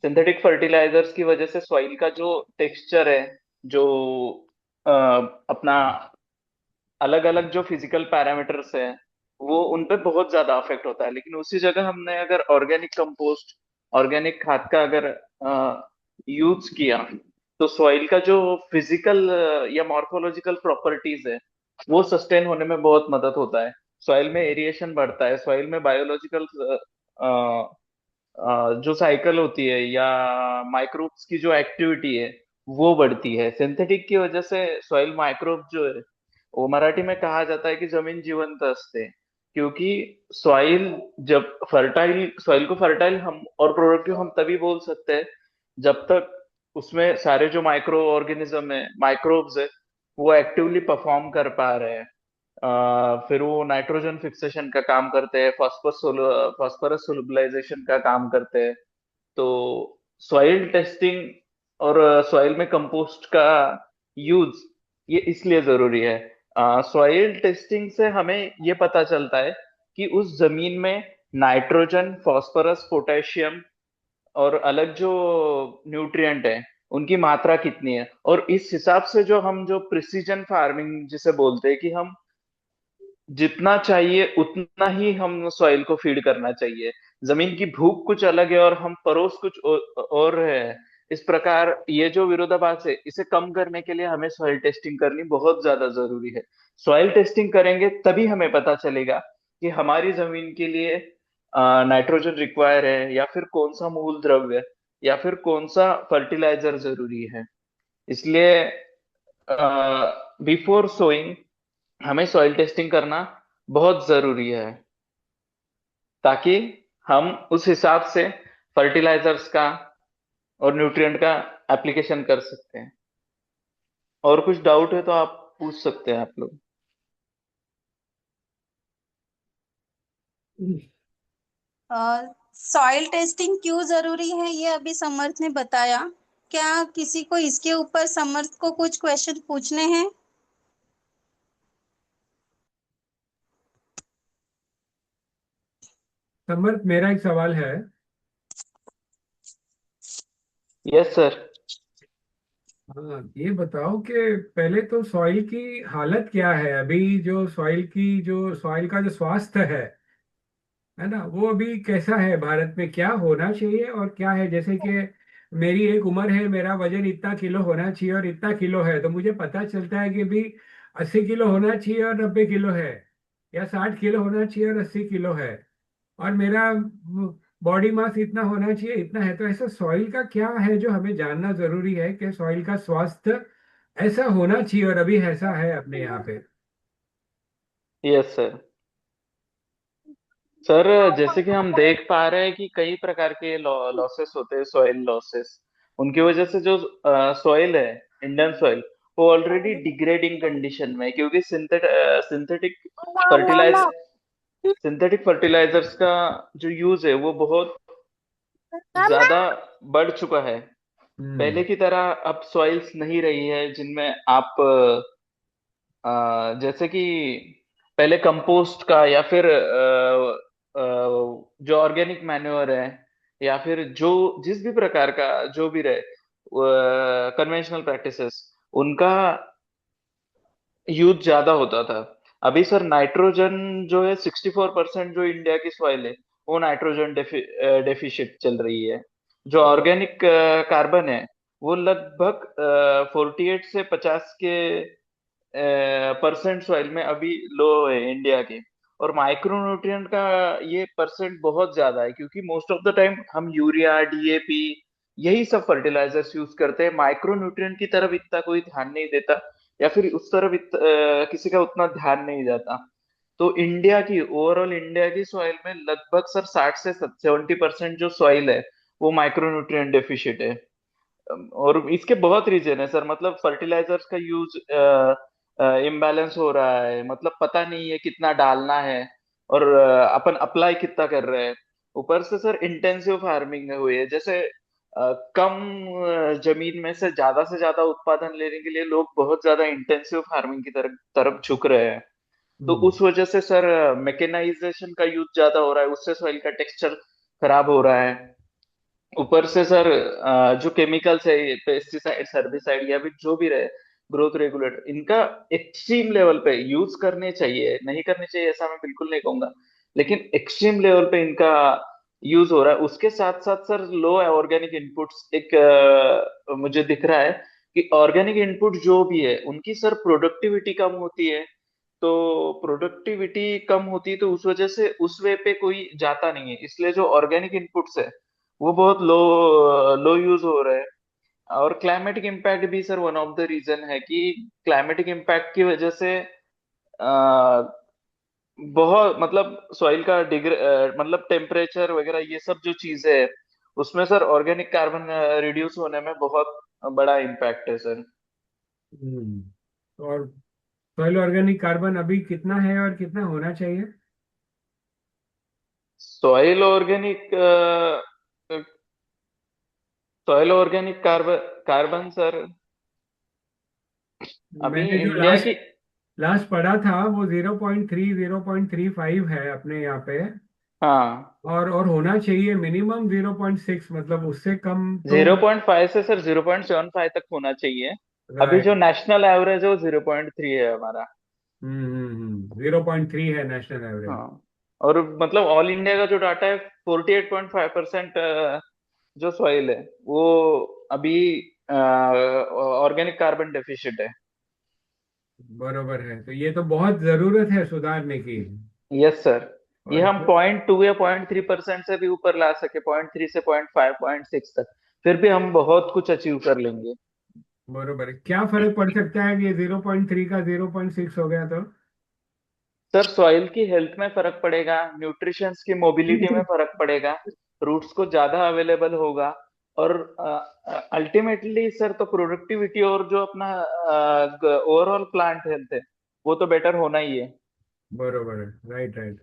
सिंथेटिक फर्टिलाइजर्स की वजह से सॉइल का जो टेक्सचर है, जो अ, अपना अलग अलग जो फिजिकल पैरामीटर्स है, वो उन पे बहुत ज्यादा अफेक्ट होता है। लेकिन उसी जगह हमने अगर ऑर्गेनिक कंपोस्ट, ऑर्गेनिक खाद का अगर यूज किया, तो सॉइल का जो फिजिकल या मॉर्फोलॉजिकल प्रॉपर्टीज है, वो सस्टेन होने में बहुत मदद होता है। सॉइल में एरिएशन बढ़ता है, सॉइल में बायोलॉजिकल जो साइकिल होती है या माइक्रोब्स की जो एक्टिविटी है, वो बढ़ती है। सिंथेटिक की वजह से सॉइल माइक्रोब जो है, वो मराठी में कहा जाता है कि जमीन जिवंत असते, क्योंकि सॉइल जब फर्टाइल सॉइल को फर्टाइल हम और प्रोडक्टिव हम तभी बोल सकते हैं जब तक उसमें सारे जो माइक्रो ऑर्गेनिज्म है, माइक्रोब्स है, वो एक्टिवली परफॉर्म कर पा रहे हैं। फिर वो नाइट्रोजन फिक्सेशन का काम करते हैं, फॉस्फोरस सोलुबलाइजेशन का काम करते हैं। तो सॉइल टेस्टिंग और सॉइल में कंपोस्ट का यूज ये इसलिए जरूरी है। सॉइल टेस्टिंग से हमें ये पता चलता है कि उस जमीन में नाइट्रोजन, फास्फोरस, पोटेशियम और अलग जो न्यूट्रिएंट है, उनकी मात्रा कितनी है, और इस हिसाब से जो प्रिसीजन फार्मिंग जिसे बोलते हैं कि हम जितना चाहिए उतना ही हम सॉइल को फीड करना चाहिए। जमीन की भूख कुछ अलग है और हम परोस कुछ और है। इस प्रकार ये जो विरोधाभास है इसे कम करने के लिए हमें सॉइल टेस्टिंग करनी बहुत ज्यादा जरूरी है। सॉइल टेस्टिंग करेंगे तभी हमें पता चलेगा कि हमारी जमीन के लिए नाइट्रोजन रिक्वायर है, या फिर कौन सा मूल द्रव्य, या फिर कौन सा फर्टिलाइजर जरूरी है। इसलिए बिफोर सोइंग हमें सॉइल टेस्टिंग करना बहुत जरूरी है, ताकि हम उस हिसाब से फर्टिलाइजर्स का और न्यूट्रिएंट का एप्लीकेशन कर सकते हैं। और कुछ डाउट है तो आप पूछ सकते हैं आप लोग। सॉइल टेस्टिंग क्यों जरूरी है ये अभी समर्थ ने बताया। क्या किसी को इसके ऊपर समर्थ को कुछ क्वेश्चन पूछने हैं? समर्थ, मेरा एक सवाल है। Yes sir. हाँ, ये बताओ कि पहले तो सॉइल की हालत क्या है अभी, जो सॉइल का जो स्वास्थ्य है ना, वो अभी कैसा है भारत में? क्या होना चाहिए और क्या है? जैसे कि मेरी एक उम्र है, मेरा वजन इतना किलो होना चाहिए और इतना किलो है, तो मुझे पता चलता है कि भी 80 किलो होना चाहिए और 90 किलो है, या 60 किलो होना चाहिए और 80 किलो है, और मेरा बॉडी मास इतना होना चाहिए, इतना है। तो ऐसा सॉइल का क्या है जो हमें जानना जरूरी है कि सॉइल का स्वास्थ्य ऐसा होना चाहिए और अभी ऐसा है अपने यहाँ पे? Yes sir. सर जैसे कि हम देख पा रहे हैं कि कई प्रकार के लॉसेस होते हैं, सॉइल लॉसेस। उनकी वजह से जो सॉइल है, इंडियन सॉइल, वो ऑलरेडी डिग्रेडिंग कंडीशन में है, क्योंकि सिंथेटिक फर्टिलाइज सिंथेटिक फर्टिलाइजर्स का जो यूज है वो बहुत ज्यादा बढ़ चुका है। पहले की तरह अब सॉइल्स नहीं रही है जिनमें आप जैसे कि पहले कंपोस्ट का, या फिर जो ऑर्गेनिक मैन्योर है, या फिर जो जिस भी प्रकार का जो भी रहे कन्वेंशनल प्रैक्टिसेस, उनका यूज ज्यादा होता था। अभी सर नाइट्रोजन जो है 64% जो इंडिया की सॉइल है वो नाइट्रोजन डेफिशिट चल रही है। जो ऑर्गेनिक कार्बन है वो लगभग 48 से 50 के परसेंट सॉइल में अभी लो है इंडिया के। और माइक्रोन्यूट्रिएंट का ये परसेंट बहुत ज्यादा है, क्योंकि मोस्ट ऑफ द टाइम हम यूरिया, डीएपी, यही सब फर्टिलाइजर्स यूज करते हैं। माइक्रोन्यूट्रिएंट की तरफ इतना कोई ध्यान नहीं देता, या फिर उस तरफ किसी का उतना ध्यान नहीं जाता। तो ओवरऑल इंडिया की सॉइल में लगभग सर 60 से 70% जो सॉइल है वो माइक्रोन्यूट्रिएंट डेफिशिट है। और इसके बहुत रीजन है सर, मतलब फर्टिलाइजर्स का यूज इम्बैलेंस हो रहा है, मतलब पता नहीं है कितना डालना है, और अपन अप्लाई कितना कर रहे हैं। ऊपर से सर इंटेंसिव फार्मिंग हुई है, जैसे कम जमीन में से ज्यादा उत्पादन लेने के लिए लोग बहुत ज्यादा इंटेंसिव फार्मिंग की तरफ तरफ झुक रहे हैं। तो उस वजह से सर मैकेनाइजेशन का यूज ज्यादा हो रहा है, उससे सॉइल का टेक्सचर खराब हो रहा है। ऊपर से सर जो केमिकल्स है, पेस्टिसाइड, हर्बिसाइड, या फिर जो भी रहे, ग्रोथ रेगुलेटर, इनका एक्सट्रीम लेवल पे यूज करने चाहिए, नहीं करने चाहिए ऐसा मैं बिल्कुल नहीं कहूंगा, लेकिन एक्सट्रीम लेवल पे इनका यूज हो रहा है। उसके साथ साथ सर लो ऑर्गेनिक इनपुट्स एक मुझे दिख रहा है कि ऑर्गेनिक इनपुट जो भी है उनकी सर प्रोडक्टिविटी कम होती है। तो प्रोडक्टिविटी कम होती है तो उस वजह से उस वे पे कोई जाता नहीं है, इसलिए जो ऑर्गेनिक इनपुट्स है वो बहुत लो लो यूज हो रहे हैं। और क्लाइमेटिक इम्पैक्ट भी sir one of the reason है कि क्लाइमेटिक इम्पैक्ट की वजह से आ, बहुत मतलब सॉइल का मतलब टेम्परेचर वगैरह ये सब जो चीजें है उसमें सर ऑर्गेनिक कार्बन रिड्यूस होने में बहुत बड़ा इम्पैक्ट है सर। और सॉइल ऑर्गेनिक कार्बन अभी कितना है और कितना होना चाहिए? Soil organic soil organic carbon carbon sir अभी मैंने जो इंडिया लास्ट की। लास्ट पढ़ा था वो 0.3 0.35 है अपने यहाँ पे। हाँ, और होना चाहिए मिनिमम 0.6, मतलब उससे कम तो। 0.5 से सर 0.75 तक होना चाहिए। अभी जो राइट। नेशनल एवरेज है वो 0.3 है हमारा। 0.3 है नेशनल एवरेज। हाँ, और मतलब ऑल इंडिया का जो डाटा है 48.5% जो सॉइल है वो अभी ऑर्गेनिक कार्बन डेफिशिएंट है। बरोबर है, तो ये तो बहुत जरूरत है सुधारने की। Yes sir. ये और हम 0.2 या 0.3% से भी ऊपर ला सके, 0.3 से 0.5 0.6 तक, फिर भी हम बहुत कुछ अचीव कर लेंगे। बरोबर है, क्या फर्क पड़ सकता है कि ये 0.3 का 0.6 हो गया तो? सर सॉइल की हेल्थ में फर्क पड़ेगा, न्यूट्रिशंस की मोबिलिटी में फर्क पड़ेगा, रूट्स को ज्यादा अवेलेबल होगा, और अल्टीमेटली सर तो प्रोडक्टिविटी और जो अपना ओवरऑल प्लांट हेल्थ है वो तो बेटर होना ही है। बरोबर है, राइट राइट।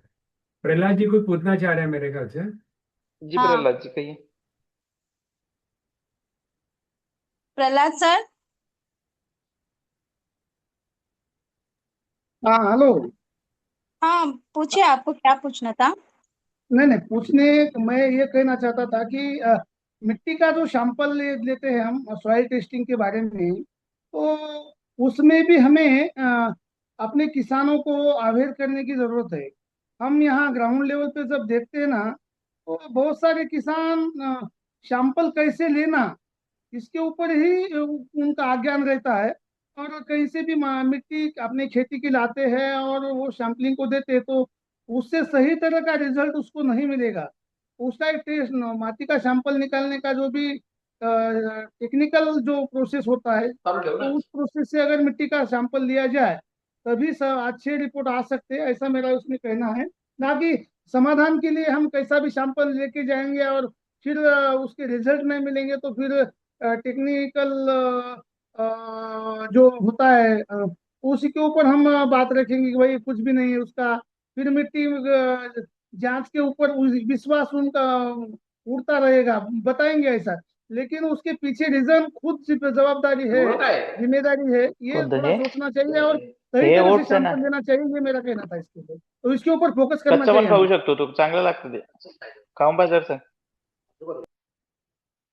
प्रहलाद जी कुछ पूछना चाह रहे हैं मेरे ख्याल से। जी हाँ, प्रहलाद जी कहिए। प्रहलाद सर। हाँ हेलो। हाँ, पूछिए, आपको क्या पूछना था? नहीं नहीं, पूछने मैं ये कहना चाहता था कि मिट्टी का जो सैंपल लेते हैं हम सॉइल टेस्टिंग के बारे में, तो उसमें भी हमें अपने किसानों को अवेयर करने की जरूरत है। हम यहाँ ग्राउंड लेवल पे जब देखते हैं ना, तो बहुत सारे किसान सैंपल कैसे लेना इसके ऊपर ही उनका अज्ञान रहता है। और कहीं से भी मिट्टी अपने खेती की लाते हैं और वो सैंपलिंग को देते हैं, तो उससे सही तरह का रिजल्ट उसको नहीं मिलेगा। उसका एक टेस्ट, माटी का सैंपल निकालने का जो भी टेक्निकल जो प्रोसेस होता है, तो उस प्रोसेस से अगर मिट्टी का सैंपल लिया जाए तभी अच्छे रिपोर्ट आ सकते हैं, ऐसा मेरा उसमें कहना है। ना कि समाधान के लिए हम कैसा भी सैंपल लेके जाएंगे और फिर उसके रिजल्ट नहीं मिलेंगे, तो फिर टेक्निकल जो होता है उसी के ऊपर हम बात रखेंगे कि भाई कुछ भी नहीं है उसका। फिर मिट्टी जांच के ऊपर विश्वास उनका उड़ता रहेगा, बताएंगे ऐसा, लेकिन उसके पीछे रीजन खुद जवाबदारी है, जिम्मेदारी है, ये खुद थोड़ा है सोचना चाहिए और सही हे तरह से ओट्स आहे ना, सैंपल लेना चाहिए, ये मेरा कहना था इसके ऊपर। तो इसके ऊपर फोकस करना कच्चा पण चाहिए खाऊ हमें। शकतो तू, चांगलं लागतं ते, खाऊन पाहिजे sir.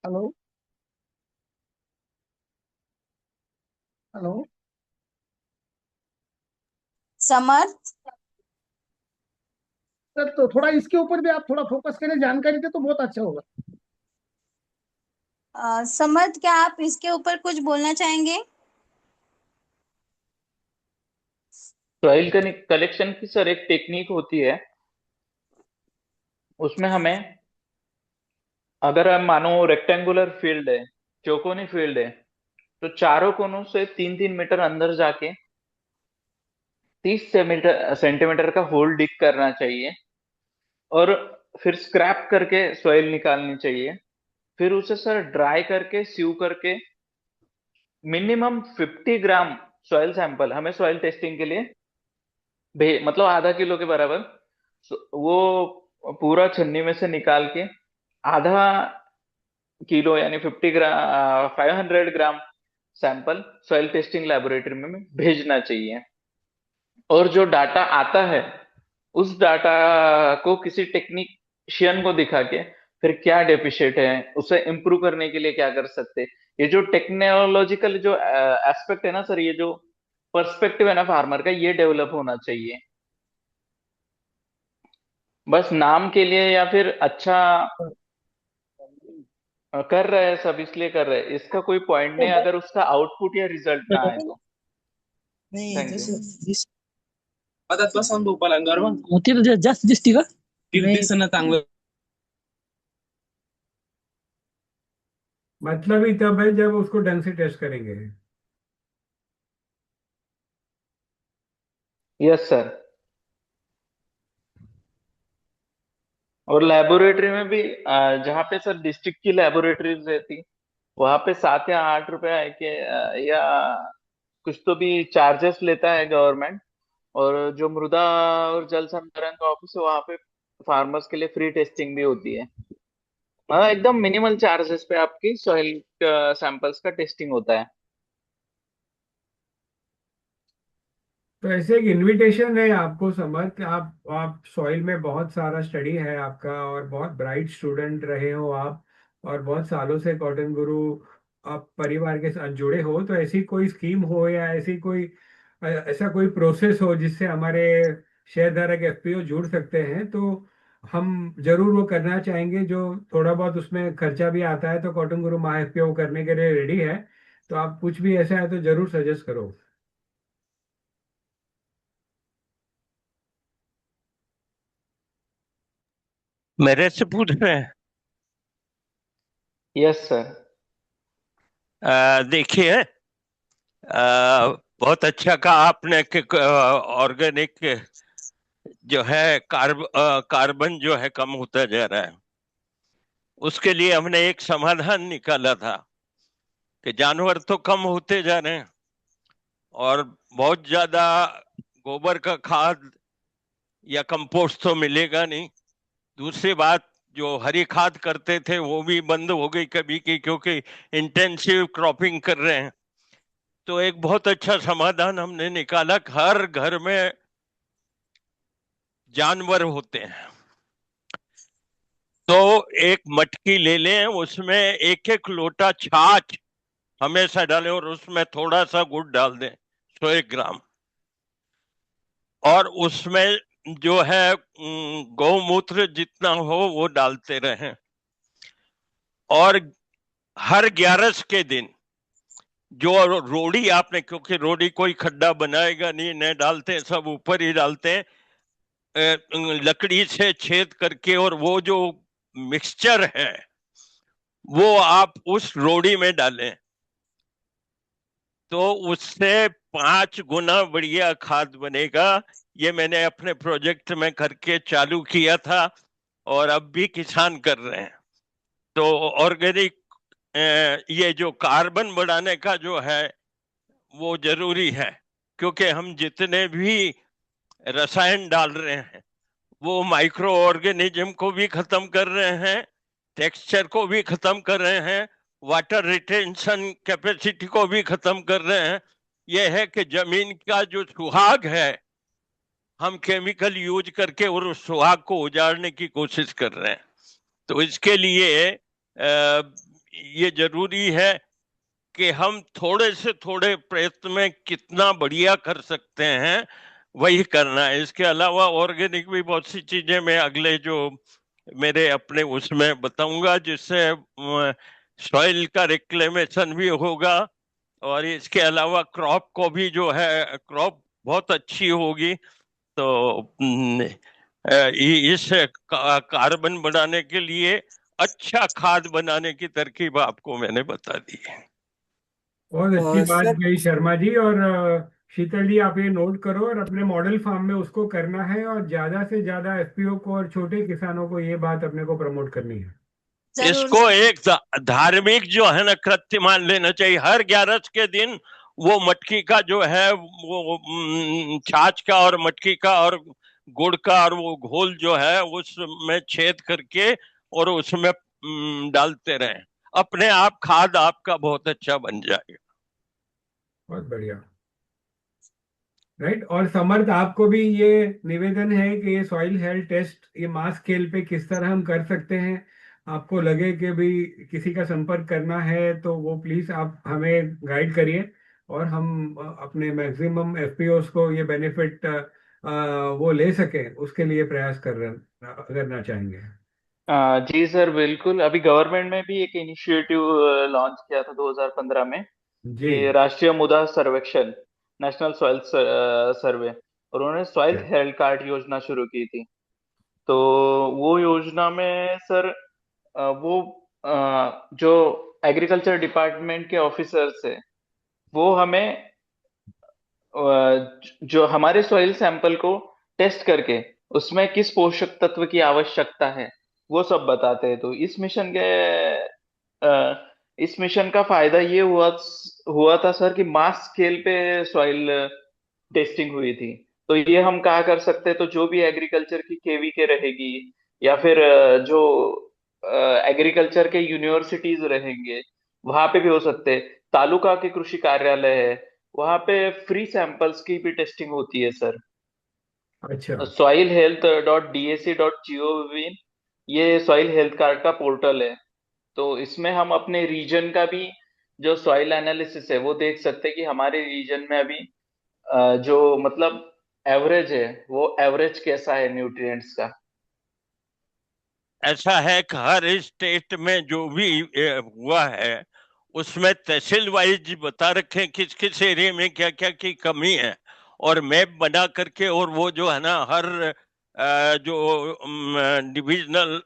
Hello hello. Summer. Sir तो थोड़ा इसके ऊपर भी आप थोड़ा फोकस करें, जानकारी दे तो बहुत अच्छा होगा। समर, क्या आप इसके ऊपर कुछ बोलना चाहेंगे? सॉइल कलेक्शन की सर एक टेक्निक होती है, उसमें हमें, अगर हम मानो रेक्टेंगुलर फील्ड है, चौकोनी फील्ड है, तो चारों कोनों से 3-3 मीटर अंदर जाके 30 सेंटीमीटर का होल डिग करना चाहिए, और फिर स्क्रैप करके सॉइल निकालनी चाहिए, फिर उसे सर ड्राई करके सीव करके मिनिमम 50 ग्राम सॉइल सैंपल हमें सॉइल टेस्टिंग के लिए मतलब आधा किलो के बराबर, वो पूरा छन्नी में से निकाल के आधा किलो यानी 50 ग्राम 500 gram sample soil testing laboratory में भेजना चाहिए। और जो डाटा आता है उस डाटा को किसी टेक्नीशियन को दिखा के फिर क्या डेफिशिएंट है, उसे इम्प्रूव करने के लिए क्या कर सकते हैं। ये जो टेक्नोलॉजिकल जो एस्पेक्ट है ना सर, ये जो पर्सपेक्टिव है ना फार्मर का, ये डेवलप होना चाहिए। बस नाम के लिए या फिर अच्छा कर रहे हैं सब इसलिए कर रहे हैं, इसका कोई पॉइंट नहीं अगर उसका आउटपुट या रिजल्ट ना आए तो। Thank you. होती तर जास्त दिसती का दिसणं चांगलं. मतलब ही तब है जब उसको ढंग से टेस्ट करेंगे। Yes sir. और लेबोरेटरी में भी जहाँ पे सर डिस्ट्रिक्ट की लेबोरेटरीज रहती, वहां पे 7 या 8 रुपए है कि या कुछ तो भी चार्जेस लेता है गवर्नमेंट। और जो मृदा और जल संधारण का ऑफिस है वहां पे फार्मर्स के लिए फ्री टेस्टिंग भी होती है। हाँ, एकदम मिनिमल चार्जेस पे आपकी सॉइल सैंपल्स का टेस्टिंग होता है। तो ऐसे एक इनविटेशन है आपको समर्थ, आप सॉइल में बहुत सारा स्टडी है आपका और बहुत ब्राइट स्टूडेंट रहे हो आप, और बहुत सालों से कॉटन गुरु आप परिवार के साथ जुड़े हो, तो ऐसी कोई स्कीम हो या ऐसा कोई प्रोसेस हो जिससे हमारे शेयरधारक एफपीओ जुड़ सकते हैं, तो हम जरूर वो करना चाहेंगे। जो थोड़ा बहुत उसमें खर्चा भी आता है तो कॉटन गुरु महा एफपीओ करने के लिए रेडी है। तो आप कुछ भी ऐसा है तो जरूर सजेस्ट करो। मेरे से पूछ रहे हैं? Yes sir. देखिए, बहुत अच्छा कहा आपने कि ऑर्गेनिक जो है कार्बन जो है कम होता जा रहा है। उसके लिए हमने एक समाधान निकाला था कि जानवर तो कम होते जा रहे हैं और बहुत ज्यादा गोबर का खाद या कंपोस्ट तो मिलेगा नहीं। दूसरी बात, जो हरी खाद करते थे वो भी बंद हो गई कभी की, क्योंकि इंटेंसिव क्रॉपिंग कर रहे हैं। तो एक बहुत अच्छा समाधान हमने निकाला, हर घर में जानवर होते हैं तो एक मटकी ले लें, उसमें एक एक लोटा छाछ हमेशा डालें और उसमें थोड़ा सा गुड़ डाल दें, 100 ग्राम। और उसमें जो है गौमूत्र जितना हो वो डालते रहें। और हर 11 के दिन जो रोड़ी आपने, क्योंकि रोड़ी कोई खड्डा बनाएगा नहीं, न डालते, सब ऊपर ही डालते हैं, लकड़ी से छेद करके, और वो जो मिक्सचर है वो आप उस रोड़ी में डालें तो उससे 5 गुना बढ़िया खाद बनेगा। ये मैंने अपने प्रोजेक्ट में करके चालू किया था और अब भी किसान कर रहे हैं। तो ऑर्गेनिक ये जो कार्बन बढ़ाने का जो है वो जरूरी है, क्योंकि हम जितने भी रसायन डाल रहे हैं वो माइक्रो ऑर्गेनिज्म को भी खत्म कर रहे हैं, टेक्सचर को भी खत्म कर रहे हैं, वाटर रिटेंशन कैपेसिटी को भी खत्म कर रहे हैं। यह है कि जमीन का जो सुहाग है हम केमिकल यूज करके और उस सुहाग को उजाड़ने की कोशिश कर रहे हैं। तो इसके लिए ये जरूरी है कि हम थोड़े से थोड़े प्रयत्न में कितना बढ़िया कर सकते हैं वही करना है। इसके अलावा ऑर्गेनिक भी बहुत सी चीजें मैं अगले जो मेरे अपने उसमें बताऊंगा, जिससे सॉइल का रिक्लेमेशन भी होगा और इसके अलावा क्रॉप को भी जो है क्रॉप बहुत अच्छी होगी। तो इस कार्बन बढ़ाने के लिए अच्छा खाद बनाने की तरकीब आपको मैंने बता दी है। बहुत अच्छी बात सर कही शर्मा जी। और शीतल जी, आप ये नोट करो और अपने मॉडल फार्म में उसको करना है, और ज्यादा से ज्यादा एफपीओ को और छोटे किसानों को ये बात अपने को प्रमोट करनी है। जरूर इसको एक धार्मिक जो है ना कृत्य मान लेना चाहिए। हर 11 के दिन वो मटकी का जो है वो छाछ का और मटकी का और गुड़ का और वो घोल जो है उसमें छेद करके और उसमें डालते रहें, अपने आप खाद आपका बहुत अच्छा बन जाएगा। बहुत बढ़िया। राइट। और समर्थ, आपको भी ये निवेदन है कि ये सॉइल हेल्थ टेस्ट ये मास स्केल पे किस तरह हम कर सकते हैं। आपको लगे कि भी किसी का संपर्क करना है तो वो प्लीज आप हमें गाइड करिए, और हम अपने मैक्सिमम एफपीओस को ये बेनिफिट वो ले सके उसके लिए प्रयास करना चाहेंगे। जी सर, बिल्कुल। अभी गवर्नमेंट में भी एक इनिशिएटिव लॉन्च किया था 2015 में, जी। कि राष्ट्रीय मृदा सर्वेक्षण, नेशनल सॉइल सर्वे, और उन्होंने सॉइल हेल्थ कार्ड योजना शुरू की थी। तो वो योजना में सर वो जो एग्रीकल्चर डिपार्टमेंट के ऑफिसर्स है वो हमें जो हमारे सॉइल सैंपल को टेस्ट करके उसमें किस पोषक तत्व की आवश्यकता है वो सब बताते हैं। तो इस मिशन का फायदा ये हुआ था सर कि मास स्केल पे सॉइल टेस्टिंग हुई थी। तो ये हम कहा कर सकते हैं, तो जो भी एग्रीकल्चर की केवीके रहेगी या फिर जो एग्रीकल्चर के यूनिवर्सिटीज रहेंगे वहां पे भी हो सकते हैं। तालुका के कृषि कार्यालय है वहां पे फ्री सैंपल्स की भी टेस्टिंग होती है सर। अच्छा। soilhealth.dac.gov, ये सॉइल हेल्थ कार्ड का पोर्टल है। तो इसमें हम अपने रीजन का भी जो सॉइल एनालिसिस है वो देख सकते हैं कि हमारे रीजन में अभी जो मतलब एवरेज है वो एवरेज कैसा है न्यूट्रिएंट्स का। ऐसा है कि हर स्टेट में जो भी हुआ है उसमें तहसील वाइज बता रखे किस किस एरिया में क्या क्या की कमी है, और मैप बना करके, और वो जो है ना हर जो डिविजनल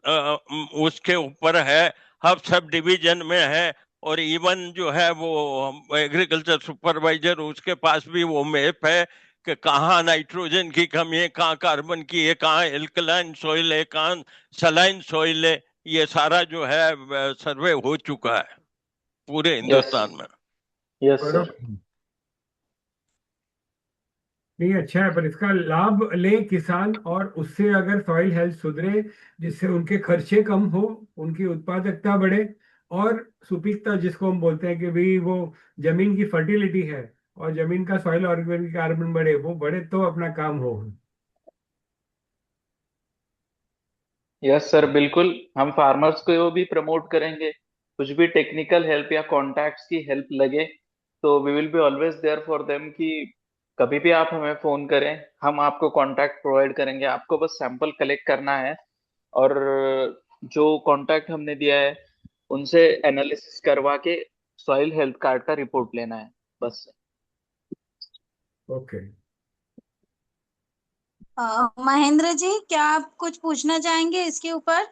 उसके ऊपर है, हर सब डिवीजन में है। और इवन जो है वो एग्रीकल्चर सुपरवाइजर उसके पास भी वो मैप है कि कहाँ नाइट्रोजन की कमी है, कहाँ कार्बन की है, कहाँ एल्कलाइन सॉइल है, कहाँ सलाइन सॉइल है। ये सारा जो है सर्वे हो चुका है पूरे यस, हिंदुस्तान में। Yes sir. बरोबर। नहीं, अच्छा है, पर इसका लाभ ले किसान, और उससे अगर सॉइल हेल्थ सुधरे, जिससे उनके खर्चे कम हो, उनकी उत्पादकता बढ़े, और सुपीकता जिसको हम बोलते हैं कि भाई वो जमीन की फर्टिलिटी है, और जमीन का सॉइल ऑर्गेनिक कार्बन बढ़े, वो बढ़े तो अपना काम हो। यस सर, बिल्कुल। हम फार्मर्स को भी प्रमोट करेंगे। कुछ भी टेक्निकल हेल्प या कॉन्टैक्ट्स की हेल्प लगे तो we will be always there for them, कि कभी भी आप हमें फोन करें, हम आपको कॉन्टैक्ट प्रोवाइड करेंगे। आपको बस सैंपल कलेक्ट करना है और जो कॉन्टैक्ट हमने दिया है उनसे एनालिसिस करवा के सॉइल हेल्थ कार्ड का रिपोर्ट लेना है बस। ओके। महेंद्र जी, क्या आप कुछ पूछना चाहेंगे इसके ऊपर?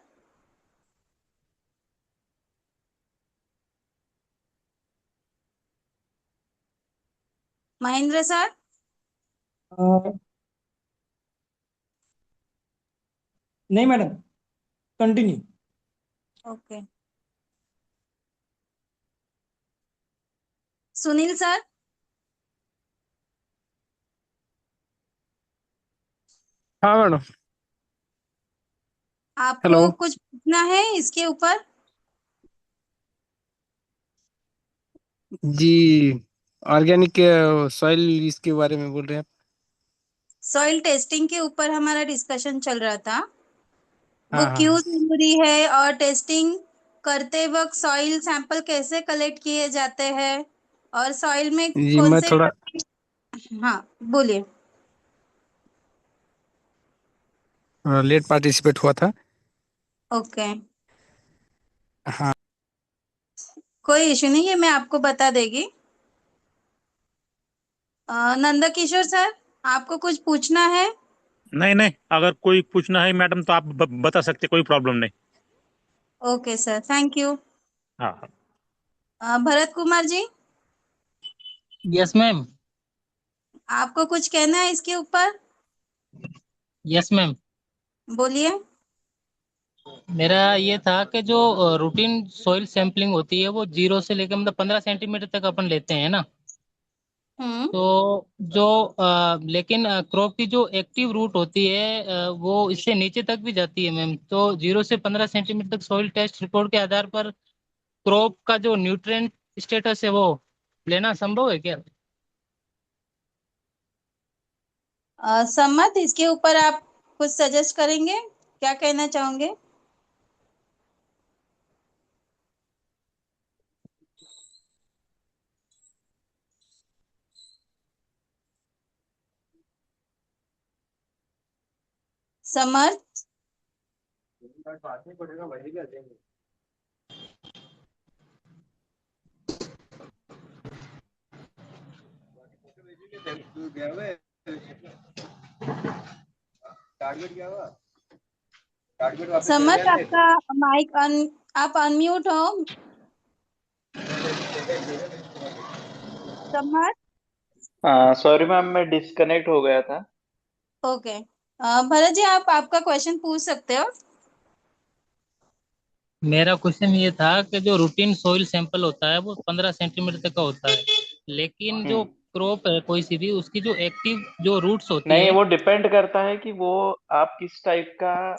महेंद्र सर? नहीं madam, continue. Okay. Sunil sir, हाँ मैडम। आपको हेलो। कुछ पूछना है इसके ऊपर? जी, ऑर्गेनिक सॉइल इसके बारे में बोल रहे हैं आप? सॉइल टेस्टिंग के ऊपर हमारा डिस्कशन चल रहा था। वो हाँ हाँ क्यों हाँ। जरूरी है, और टेस्टिंग करते वक्त सॉइल सैंपल कैसे कलेक्ट किए जाते हैं, और सॉइल में जी कौन मैं से। थोड़ा हाँ, बोलिए। लेट पार्टिसिपेट हुआ था। ओके, हाँ। कोई इशू नहीं है, मैं आपको बता देगी। नंदा किशोर सर, आपको कुछ पूछना है? नहीं नहीं, अगर कोई पूछना है मैडम तो आप बता सकते, कोई प्रॉब्लम नहीं। Okay sir, thank you. हाँ हाँ। Bharat Kumar ji, yes ma'am. आपको कुछ कहना है इसके ऊपर? Yes ma'am. बोलिए। मेरा ये था कि जो रूटीन सॉइल सैंपलिंग होती है वो 0 से लेकर मतलब 15 सेंटीमीटर तक अपन लेते हैं ना। हम्म। तो जो लेकिन क्रॉप की जो एक्टिव रूट होती है वो इससे नीचे तक भी जाती है मैम। तो 0 से 15 सेंटीमीटर तक सॉइल टेस्ट रिपोर्ट के आधार पर क्रॉप का जो न्यूट्रिएंट स्टेटस है वो लेना संभव है क्या? सम्मत, इसके ऊपर आप कुछ सजेस्ट करेंगे, क्या कहना चाहोगे? समर्थ? समर्थ, आपका माइक आप अनम्यूट हो। समर्थ? सॉरी मैम, मैं डिस्कनेक्ट हो गया था। ओके। भरत जी, आप आपका क्वेश्चन पूछ सकते हो। मेरा क्वेश्चन ये था कि जो रूटीन सॉइल सैंपल होता है वो 15 सेंटीमीटर तक का होता है, लेकिन जो हम्म। क्रॉप है कोई सी भी उसकी जो एक्टिव जो रूट्स होती नहीं, है। वो डिपेंड करता है कि वो आप किस टाइप का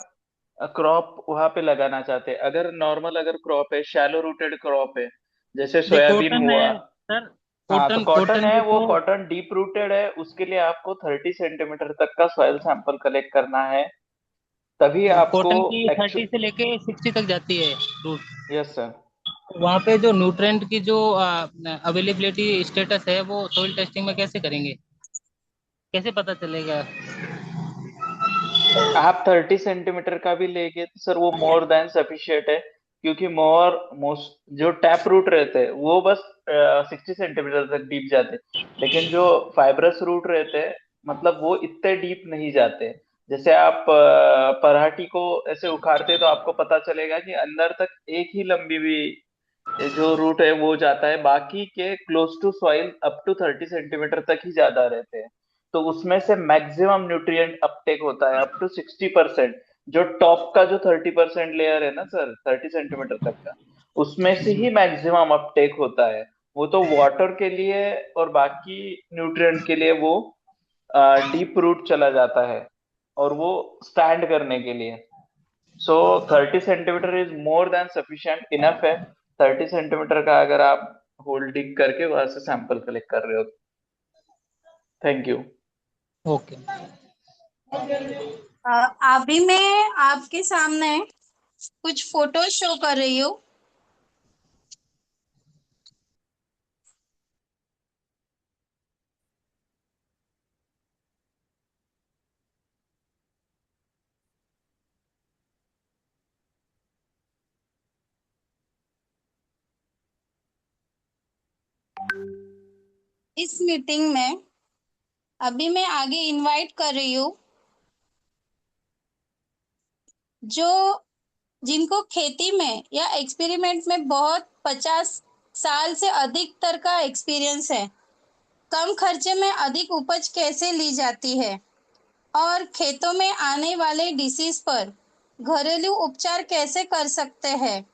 क्रॉप वहां पे लगाना चाहते हैं। अगर नॉर्मल अगर क्रॉप है, शैलो रूटेड क्रॉप है, जैसे जी सोयाबीन कॉटन हुआ। है सर। हाँ, तो कॉटन कॉटन कॉटन है, में वो तो कॉटन डीप रूटेड है, उसके लिए आपको 30 सेंटीमीटर तक का सॉइल सैंपल कलेक्ट करना है, तभी आपको कॉटन की 30 एक्चुअल। से लेके 60 तक जाती है रूट। Yes sir. वहाँ पे जो न्यूट्रेंट की जो अवेलेबिलिटी स्टेटस है वो सोइल टेस्टिंग में कैसे करेंगे, कैसे पता चलेगा? आप 30 सेंटीमीटर का भी लेंगे तो सर वो मोर देन सफिशियंट है, क्योंकि मोर मोस्ट जो टैप रूट रहते हैं वो बस 60 सेंटीमीटर तक डीप जाते हैं, लेकिन जो फाइब्रस रूट रहते हैं मतलब वो इतने डीप नहीं जाते। जैसे आप पराठी को ऐसे उखाड़ते तो आपको पता चलेगा कि अंदर तक एक ही लंबी भी ये जो रूट है वो जाता है, बाकी के close to soil up to 30 centimetre तक ही ज्यादा रहते हैं। तो उसमें से मैक्सिमम न्यूट्रिएंट अपटेक होता है अप टू 60%। जो टॉप का जो 30% लेयर है ना सर, 30 सेंटीमीटर तक का, उसमें से ही मैक्सिमम अपटेक होता है। वो तो वाटर के लिए और बाकी न्यूट्रिएंट के लिए वो डीप रूट चला जाता है, और वो स्टैंड करने के लिए। सो 30 centimetre is more than sufficient enough है। 30 सेंटीमीटर का अगर आप होल डिग करके वहां से सैंपल कलेक्ट कर रहे हो। Thank you. ओके। अभी मैं आपके सामने कुछ फोटो शो कर रही हूँ। इस मीटिंग में अभी मैं आगे इनवाइट कर रही हूँ जो जिनको खेती में या एक्सपेरिमेंट में बहुत 50 साल से अधिक तर का एक्सपीरियंस है, कम खर्चे में अधिक उपज कैसे ली जाती है और खेतों में आने वाले डिसीज पर घरेलू उपचार कैसे कर सकते हैं,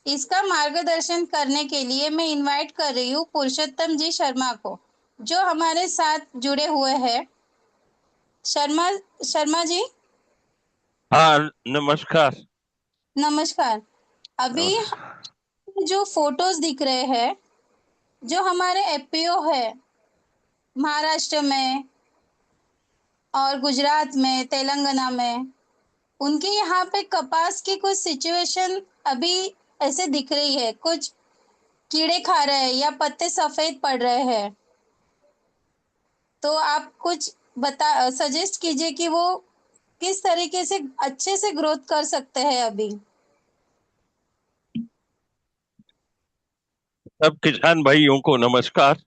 इसका मार्गदर्शन करने के लिए मैं इनवाइट कर रही हूँ पुरुषोत्तम जी शर्मा को, जो हमारे साथ जुड़े हुए हैं। शर्मा शर्मा जी, हाँ नमस्कार। नमस्कार। अभी जो फोटोज दिख रहे हैं, जो हमारे एफपीओ है महाराष्ट्र में और गुजरात में, तेलंगाना में, उनके यहाँ पे कपास की कुछ सिचुएशन अभी ऐसे दिख रही है, कुछ कीड़े खा रहे हैं या पत्ते सफेद पड़ रहे हैं। तो आप कुछ सजेस्ट कीजिए कि वो किस तरीके से अच्छे से ग्रोथ कर सकते हैं अभी। सब किसान भाइयों को नमस्कार।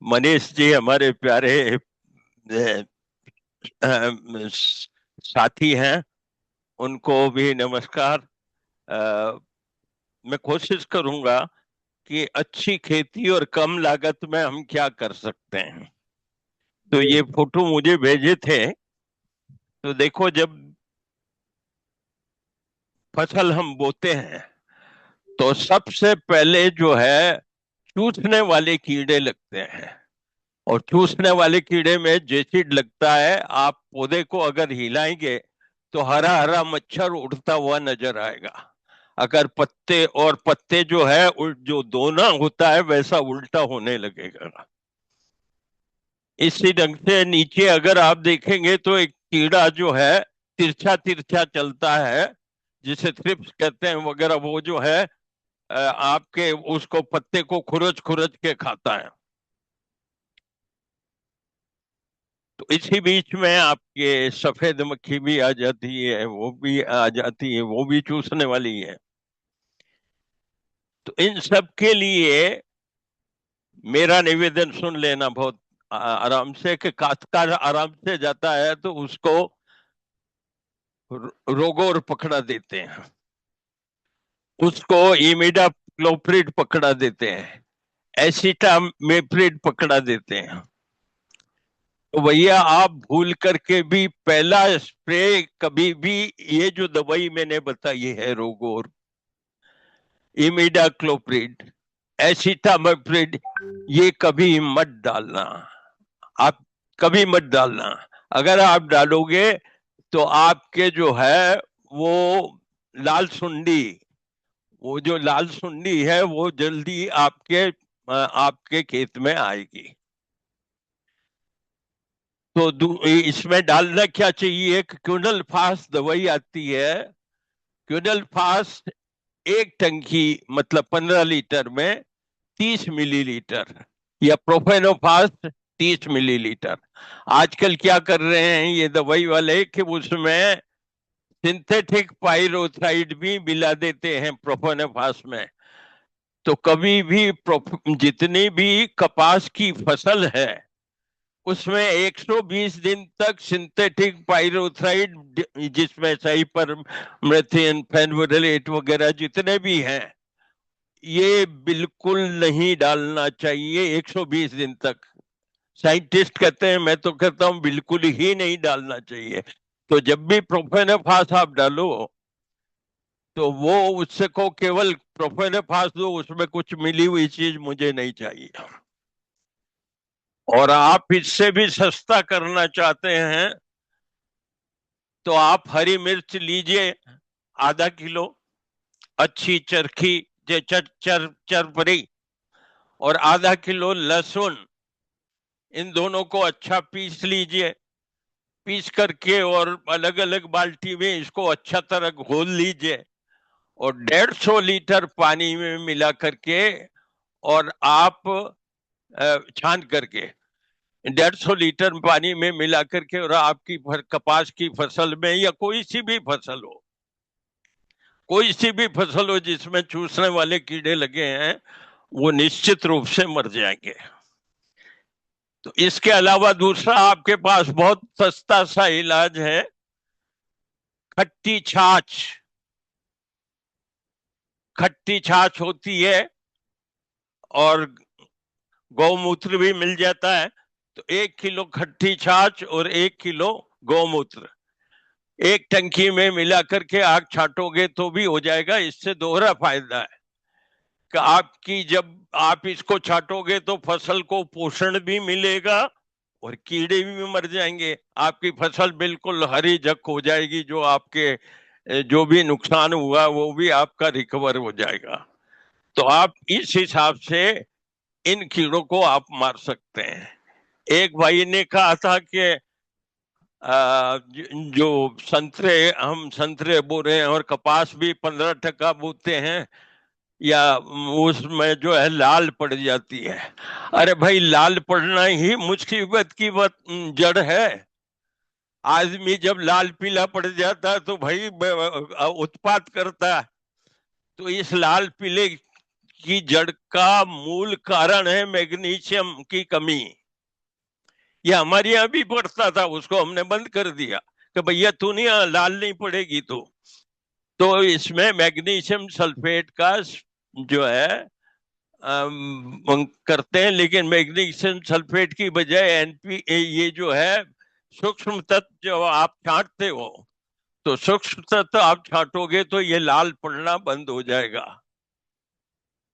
मनीष जी हमारे प्यारे साथी हैं, उनको भी नमस्कार। मैं कोशिश करूंगा कि अच्छी खेती और कम लागत में हम क्या कर सकते हैं। तो ये फोटो मुझे भेजे थे, तो देखो जब फसल हम बोते हैं तो सबसे पहले जो है चूसने वाले कीड़े लगते हैं, और चूसने वाले कीड़े में जेसिड लगता है। आप पौधे को अगर हिलाएंगे तो हरा हरा मच्छर उड़ता हुआ नजर आएगा। अगर पत्ते जो है जो दोना होता है वैसा उल्टा होने लगेगा। इसी ढंग से नीचे अगर आप देखेंगे तो एक कीड़ा जो है तिरछा तिरछा चलता है, जिसे थ्रिप्स कहते हैं वगैरह, वो जो है आपके उसको पत्ते को खुरच खुरच के खाता है। तो इसी बीच में आपके सफेद मक्खी भी आ जाती है, वो भी आ जाती है, वो भी चूसने वाली है। तो इन सब के लिए मेरा निवेदन सुन लेना बहुत आराम से, कि काश्तकार आराम से जाता है तो उसको रोगोर पकड़ा देते हैं, उसको इमिडाक्लोप्रिड पकड़ा देते हैं, एसिटामेप्रिड पकड़ा देते हैं। तो भैया आप भूल करके भी पहला स्प्रे कभी भी, ये जो दवाई मैंने बताई है रोगोर, इमिडाक्लोप्रिड, एसिटामेप्रिड, ये कभी मत डालना। आप कभी मत डालना। अगर आप डालोगे तो आपके जो है वो लाल सुंडी, वो जो लाल सुंडी है वो जल्दी आपके आपके खेत में आएगी। तो इसमें डालना क्या चाहिए? एक क्विनल फास्ट दवाई आती है। क्विनल फास्ट एक टंकी मतलब 15 लीटर में 30 मिलीलीटर, या प्रोफेनोफास्ट 30 मिलीलीटर। आजकल क्या कर रहे हैं ये दवाई वाले कि उसमें सिंथेटिक पाइरोथाइड भी मिला देते हैं प्रोफेनोफास्ट में। तो कभी भी जितनी भी कपास की फसल है उसमें 120 दिन तक सिंथेटिक पाइरोथाइड, जिसमें साइपरमेथ्रिन, फेनोलेट वगैरह जितने भी हैं, ये बिल्कुल नहीं डालना चाहिए 120 दिन तक। साइंटिस्ट कहते हैं, मैं तो कहता हूं बिल्कुल ही नहीं डालना चाहिए। तो जब भी प्रोफेनोफास आप डालो तो वो उससे को केवल प्रोफेनोफास दो, उसमें कुछ मिली हुई चीज मुझे नहीं चाहिए। और आप इससे भी सस्ता करना चाहते हैं तो आप हरी मिर्च लीजिए आधा किलो, अच्छी चरखी चरपरी, और आधा किलो लहसुन, इन दोनों को अच्छा पीस लीजिए। पीस करके और अलग अलग बाल्टी में इसको अच्छा तरह घोल लीजिए और 150 लीटर पानी में मिला करके और आप छान करके 150 लीटर पानी में मिला करके, और आपकी कपास की फसल में या कोई सी भी फसल हो, कोई सी भी फसल हो जिसमें चूसने वाले कीड़े लगे हैं, वो निश्चित रूप से मर जाएंगे। तो इसके अलावा दूसरा आपके पास बहुत सस्ता सा इलाज है, खट्टी छाछ। खट्टी छाछ होती है और गौमूत्र भी मिल जाता है। तो 1 किलो खट्टी छाछ और 1 किलो गौमूत्र एक टंकी में मिला करके आग छाटोगे तो भी हो जाएगा। इससे दोहरा फायदा है कि आपकी जब आप इसको छाटोगे तो फसल को पोषण भी मिलेगा और कीड़े भी मर जाएंगे। आपकी फसल बिल्कुल हरी झक हो जाएगी, जो आपके जो भी नुकसान हुआ वो भी आपका रिकवर हो जाएगा। तो आप इस हिसाब से इन कीड़ों को आप मार सकते हैं। एक भाई ने कहा था कि जो हम संतरे बो रहे हैं और कपास भी 15% बोते हैं, या उसमें जो है लाल पड़ जाती है। अरे भाई, लाल पड़ना ही मुसीबत की जड़ है। आदमी जब लाल पीला पड़ जाता है तो भाई उत्पात करता है। तो इस लाल पीले की जड़ का मूल कारण है मैग्नीशियम की कमी। ये हमारे यहाँ भी पड़ता था, उसको हमने बंद कर दिया कि भैया तू नहीं, लाल नहीं पड़ेगी तो इसमें मैग्नीशियम सल्फेट का जो है करते हैं, लेकिन मैग्नीशियम सल्फेट की बजाय एनपी ये जो है सूक्ष्म तत्व जो आप छांटते हो, तो सूक्ष्म तत्व आप छांटोगे तो ये लाल पड़ना बंद हो जाएगा।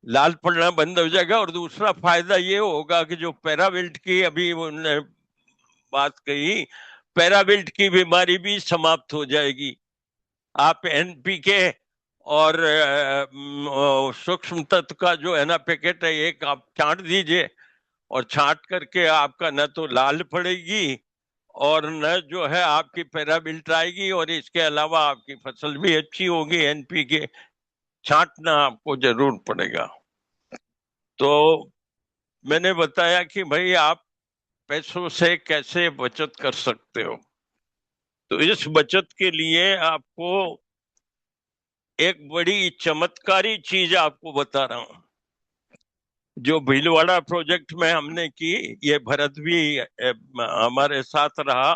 लाल पड़ना बंद हो जाएगा। और दूसरा फायदा ये होगा कि जो पैराविल्ट की अभी उन्होंने बात कही, पैराविल्ट की बीमारी भी समाप्त हो जाएगी। आप एनपीके और सूक्ष्म तत्व का जो है ना पैकेट है, एक आप छांट दीजिए और छांट करके आपका न तो लाल पड़ेगी और न जो है आपकी पैराविल्ट आएगी, और इसके अलावा आपकी फसल भी अच्छी होगी। एनपीके छांटना आपको जरूर पड़ेगा। तो मैंने बताया कि भाई आप पैसों से कैसे बचत कर सकते हो। तो इस बचत के लिए आपको एक बड़ी चमत्कारी चीज आपको बता रहा हूं, जो भीलवाड़ा प्रोजेक्ट में हमने की। ये भरत भी हमारे साथ रहा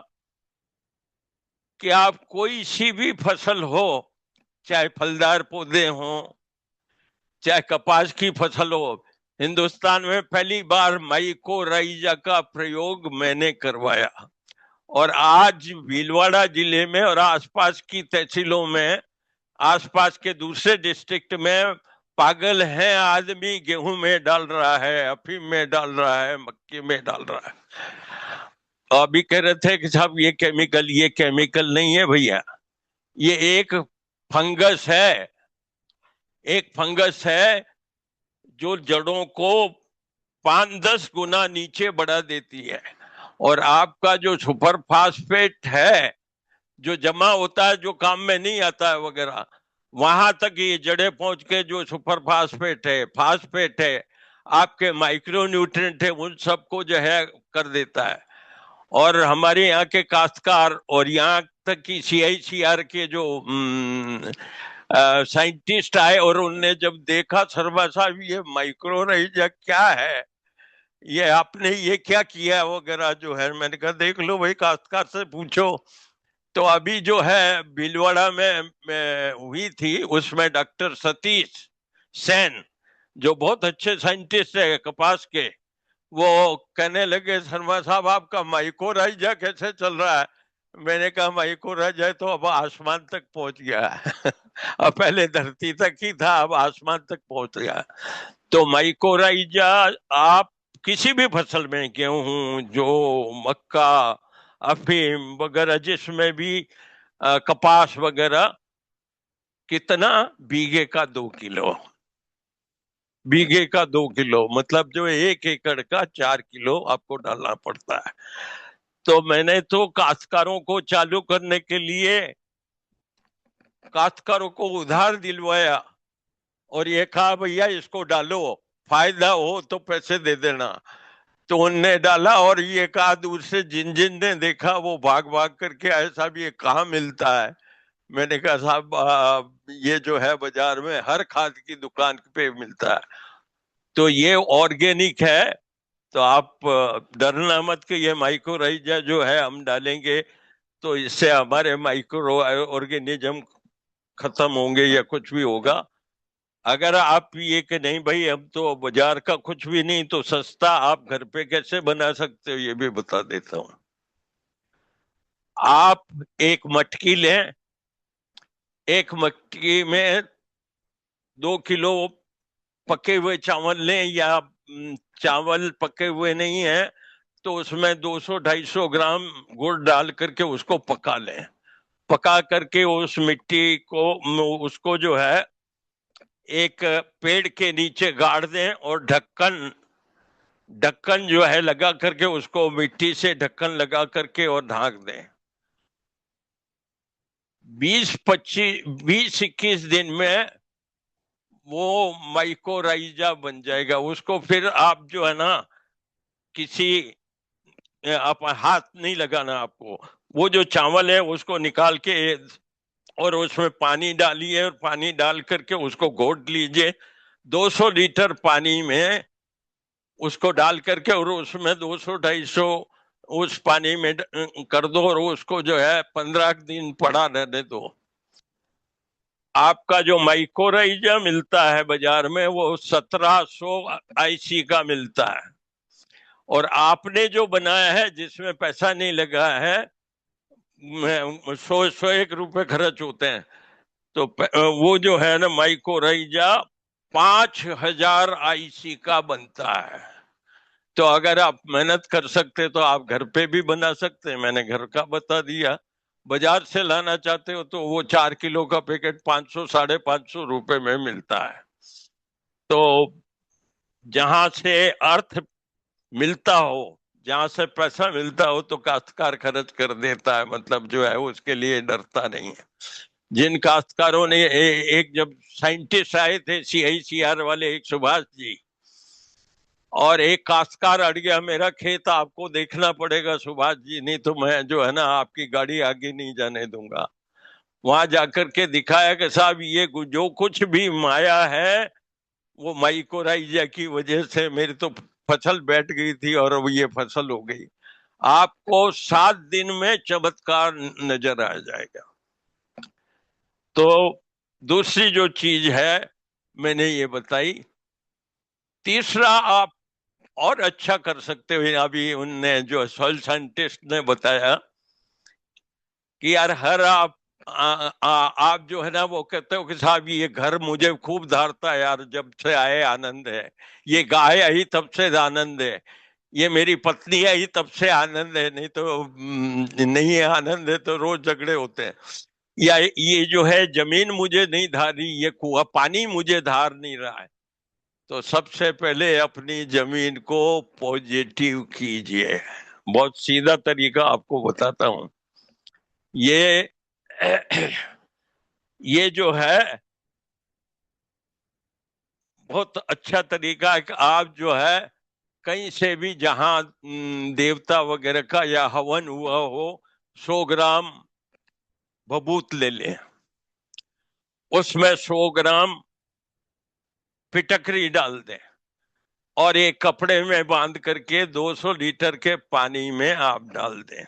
कि आप कोई सी भी फसल हो, चाहे फलदार पौधे हो, चाहे कपास की फसल हो, हिंदुस्तान में पहली बार माइकोराइजा का प्रयोग मैंने करवाया। और आज भीलवाड़ा जिले में और आसपास की तहसीलों में, आसपास के दूसरे डिस्ट्रिक्ट में पागल है आदमी, गेहूं में डाल रहा है, अफीम में डाल रहा है, मक्के में डाल रहा है। अभी कह रहे थे कि साहब ये केमिकल नहीं है भैया, ये एक फंगस है। एक फंगस है जो जड़ों को 5-10 गुना नीचे बढ़ा देती है। और आपका जो सुपर फास्फेट है जो जमा होता है, जो काम में नहीं आता है वगैरह, वहां तक ये जड़े पहुंच के जो सुपर फास्फेट है, आपके माइक्रो न्यूट्रिएंट है, उन सबको जो है कर देता है। और हमारे यहाँ के काश्तकार और यहाँ तक कि CICR के जो साइंटिस्ट आए और उनने जब देखा, शर्मा साहब ये माइक्रो राइजा क्या है, ये आपने ये क्या किया वगैरह जो है, मैंने कहा देख लो भाई, काश्तकार से पूछो। तो अभी जो है भीलवाड़ा में हुई थी, उसमें डॉक्टर सतीश सेन जो बहुत अच्छे साइंटिस्ट है कपास के, वो कहने लगे शर्मा साहब आपका माइकोराइजा कैसे चल रहा है। मैंने कहा माइकोराइजा तो अब आसमान तक पहुंच गया है अब पहले धरती तक ही था, अब आसमान तक पहुंच गया। तो माइकोराइजा आप किसी भी फसल में, गेहूं, जो मक्का, अफीम वगैरह, जिसमें भी कपास वगैरह, कितना बीघे का 2 किलो, बीघे का 2 किलो, मतलब जो 1 एकड़ का 4 किलो आपको डालना पड़ता है। तो मैंने तो काश्तकारों को चालू करने के लिए काश्तकारों को उधार दिलवाया और ये कहा भैया इसको डालो, फायदा हो तो पैसे दे देना। तो उनने डाला और ये कहा दूर से जिन ने देखा वो भाग भाग करके आए, साहब ये कहाँ मिलता है। मैंने कहा साहब ये जो है बाजार में हर खाद की दुकान पे मिलता है, तो ये ऑर्गेनिक है। तो आप डरना मत कि ये माइक्रोराइजा जो है हम डालेंगे तो इससे हमारे माइक्रो ऑर्गेनिज्म खत्म होंगे या कुछ भी होगा। अगर आप ये कि नहीं भाई हम तो बाजार का कुछ भी नहीं, तो सस्ता आप घर पे कैसे बना सकते हो ये भी बता देता हूं। आप एक मटकी लें, एक मटकी में 2 किलो पके हुए चावल लें, या चावल पके हुए नहीं है तो उसमें 200-250 ग्राम गुड़ डाल करके उसको पका लें। पका करके उस मिट्टी को, उसको जो है एक पेड़ के नीचे गाड़ दें और ढक्कन जो है लगा करके उसको मिट्टी से ढक्कन लगा करके और ढांक दें। 20-21 दिन में वो माइकोराइजा बन जाएगा। उसको फिर आप जो है ना, किसी आप हाथ नहीं लगाना आपको, वो जो चावल है उसको निकाल के और उसमें पानी डालिए और पानी डाल करके उसको घोट लीजिए। 200 लीटर पानी में उसको डाल करके और उसमें 200-250 उस पानी में कर दो और उसको जो है 15 दिन पड़ा रहने दो। आपका जो माइकोराइजा मिलता है बाजार में वो 1700 IC का मिलता है, और आपने जो बनाया है जिसमें पैसा नहीं लगा है, 100-101 रुपए खर्च होते हैं, तो वो जो है ना माइकोराइजा 5000 IC का बनता है। तो अगर आप मेहनत कर सकते तो आप घर पे भी बना सकते हैं, मैंने घर का बता दिया। बाजार से लाना चाहते हो तो वो 4 किलो का पैकेट 500-550 रुपए में मिलता है। तो जहां से अर्थ मिलता हो, जहां से पैसा मिलता हो तो काश्तकार खर्च कर देता है, मतलब जो है उसके लिए डरता नहीं है। जिन काश्तकारों ने एक जब साइंटिस्ट आए थे CICR वाले, एक सुभाष जी, और एक काश्तकार अड़ गया मेरा खेत आपको देखना पड़ेगा सुभाष जी, नहीं तो मैं जो है ना आपकी गाड़ी आगे नहीं जाने दूंगा। वहां जाकर के दिखाया कि साहब ये जो कुछ भी माया है वो माइकोराइजा की वजह से मेरी तो फसल बैठ गई थी और अब ये फसल हो गई। आपको 7 दिन में चमत्कार नजर आ जाएगा। तो दूसरी जो चीज है मैंने ये बताई। तीसरा आप और अच्छा कर सकते हो, अभी उनने जो सॉइल साइंटिस्ट ने बताया कि यार हर आप जो है ना वो कहते हो कि साहब ये घर मुझे खूब धारता है यार, जब से आए आनंद है, ये गाय आई तब से आनंद है, ये मेरी पत्नी आई तब से आनंद है, नहीं तो नहीं है आनंद है तो रोज झगड़े होते हैं। या ये जो है जमीन मुझे नहीं धार रही, ये कुआं पानी मुझे धार नहीं रहा है, तो सबसे पहले अपनी जमीन को पॉजिटिव कीजिए। बहुत सीधा तरीका आपको बताता हूं। ये जो है बहुत अच्छा तरीका है कि आप जो है कहीं से भी जहां देवता वगैरह का या हवन हुआ हो 100 ग्राम भभूत ले लें, उसमें 100 ग्राम फिटकरी डाल दें और एक कपड़े में बांध करके 200 लीटर के पानी में आप डाल दें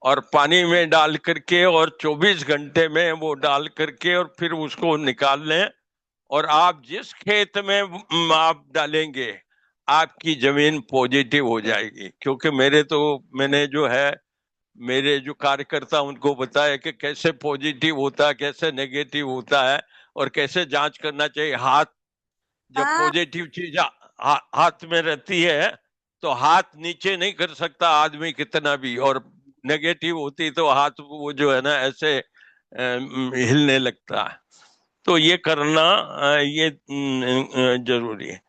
और पानी में डाल करके और 24 घंटे में वो डाल करके और फिर उसको निकाल लें और आप जिस खेत में आप डालेंगे आपकी जमीन पॉजिटिव हो जाएगी। क्योंकि मैंने जो है मेरे जो कार्यकर्ता उनको बताया कि कैसे पॉजिटिव होता है, कैसे नेगेटिव होता है और कैसे जांच करना चाहिए। हाथ जब पॉजिटिव चीज हाथ में रहती है तो हाथ नीचे नहीं कर सकता आदमी कितना भी, और नेगेटिव होती तो हाथ वो जो है ना ऐसे हिलने लगता है। तो ये करना ये जरूरी है।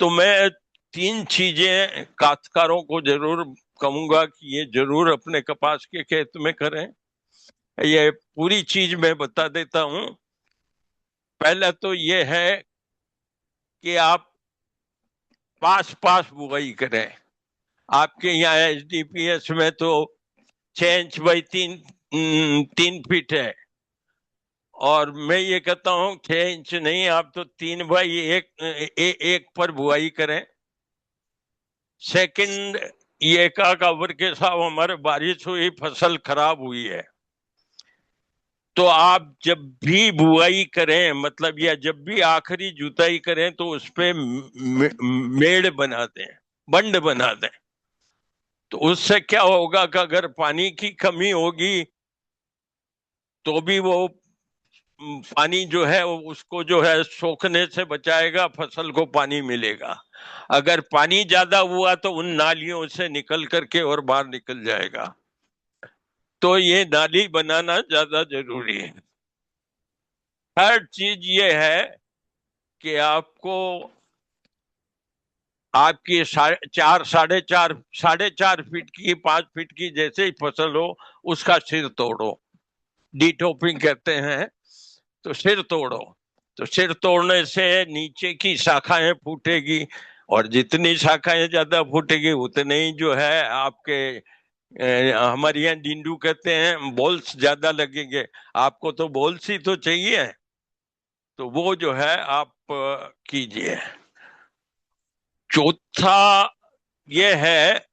तो मैं 3 चीजें काश्तकारों को जरूर कहूंगा कि ये जरूर अपने कपास के खेत में करें। ये पूरी चीज मैं बता देता हूं। पहला तो ये है कि आप पास पास बुआई करें। आपके यहाँ एचडीपीएस में तो 6 इंच बाई 3 फीट है और मैं ये कहता हूँ 6 इंच नहीं, आप तो 3 बाई 1 पर बुआई करें। सेकंड, ये काबर के साहब हमारे बारिश हुई, फसल खराब हुई है, तो आप जब भी बुआई करें मतलब या जब भी आखिरी जुताई करें तो उस पे मेड़ बना दें, बंड बना दें। तो उससे क्या होगा कि अगर पानी की कमी होगी तो भी वो पानी जो है उसको जो है सोखने से बचाएगा, फसल को पानी मिलेगा। अगर पानी ज्यादा हुआ तो उन नालियों से निकल करके और बाहर निकल जाएगा। तो ये नाली बनाना ज्यादा जरूरी है। थर्ड चीज ये है कि आपको आपकी 4 साढ़े चार फीट की 5 फीट की जैसे ही फसल हो उसका सिर तोड़ो, डीटोपिंग कहते हैं। तो सिर तोड़ो, तो सिर तोड़ने से नीचे की शाखाएं फूटेगी और जितनी शाखाएं ज्यादा फूटेगी उतने ही जो है आपके हमारे यहाँ डिंडू कहते हैं बॉल्स ज्यादा लगेंगे। आपको तो बॉल्स ही तो चाहिए, तो वो जो है आप कीजिए। चौथा ये है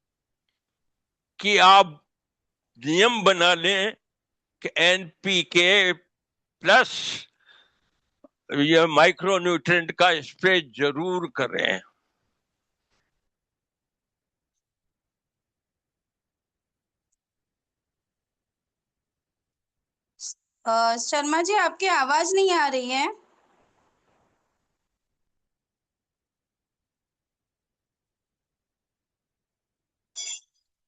कि आप नियम बना लें कि एनपीके प्लस ये माइक्रो न्यूट्रिएंट का स्प्रे जरूर करें। शर्मा जी आपकी आवाज नहीं आ रही है।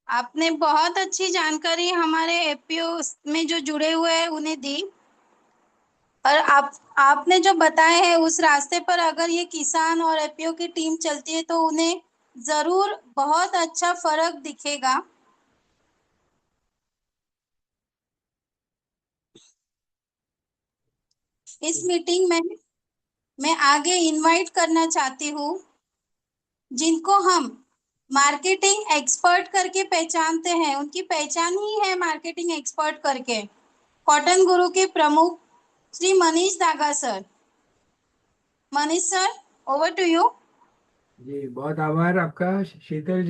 आपने बहुत अच्छी जानकारी हमारे एपीओ में जो जुड़े हुए हैं उन्हें दी, और आपने जो बताए हैं उस रास्ते पर अगर ये किसान और एपीओ की टीम चलती है तो उन्हें जरूर बहुत अच्छा फर्क दिखेगा। इस मीटिंग में मैं आगे इनवाइट करना चाहती हूँ जिनको हम मार्केटिंग एक्सपर्ट करके पहचानते हैं, उनकी पहचान ही है मार्केटिंग एक्सपर्ट करके। कॉटन गुरु के प्रमुख Shri Manish Daga sir. Manish sir, over to you. जी बहुत आभार आपका शीतल जी।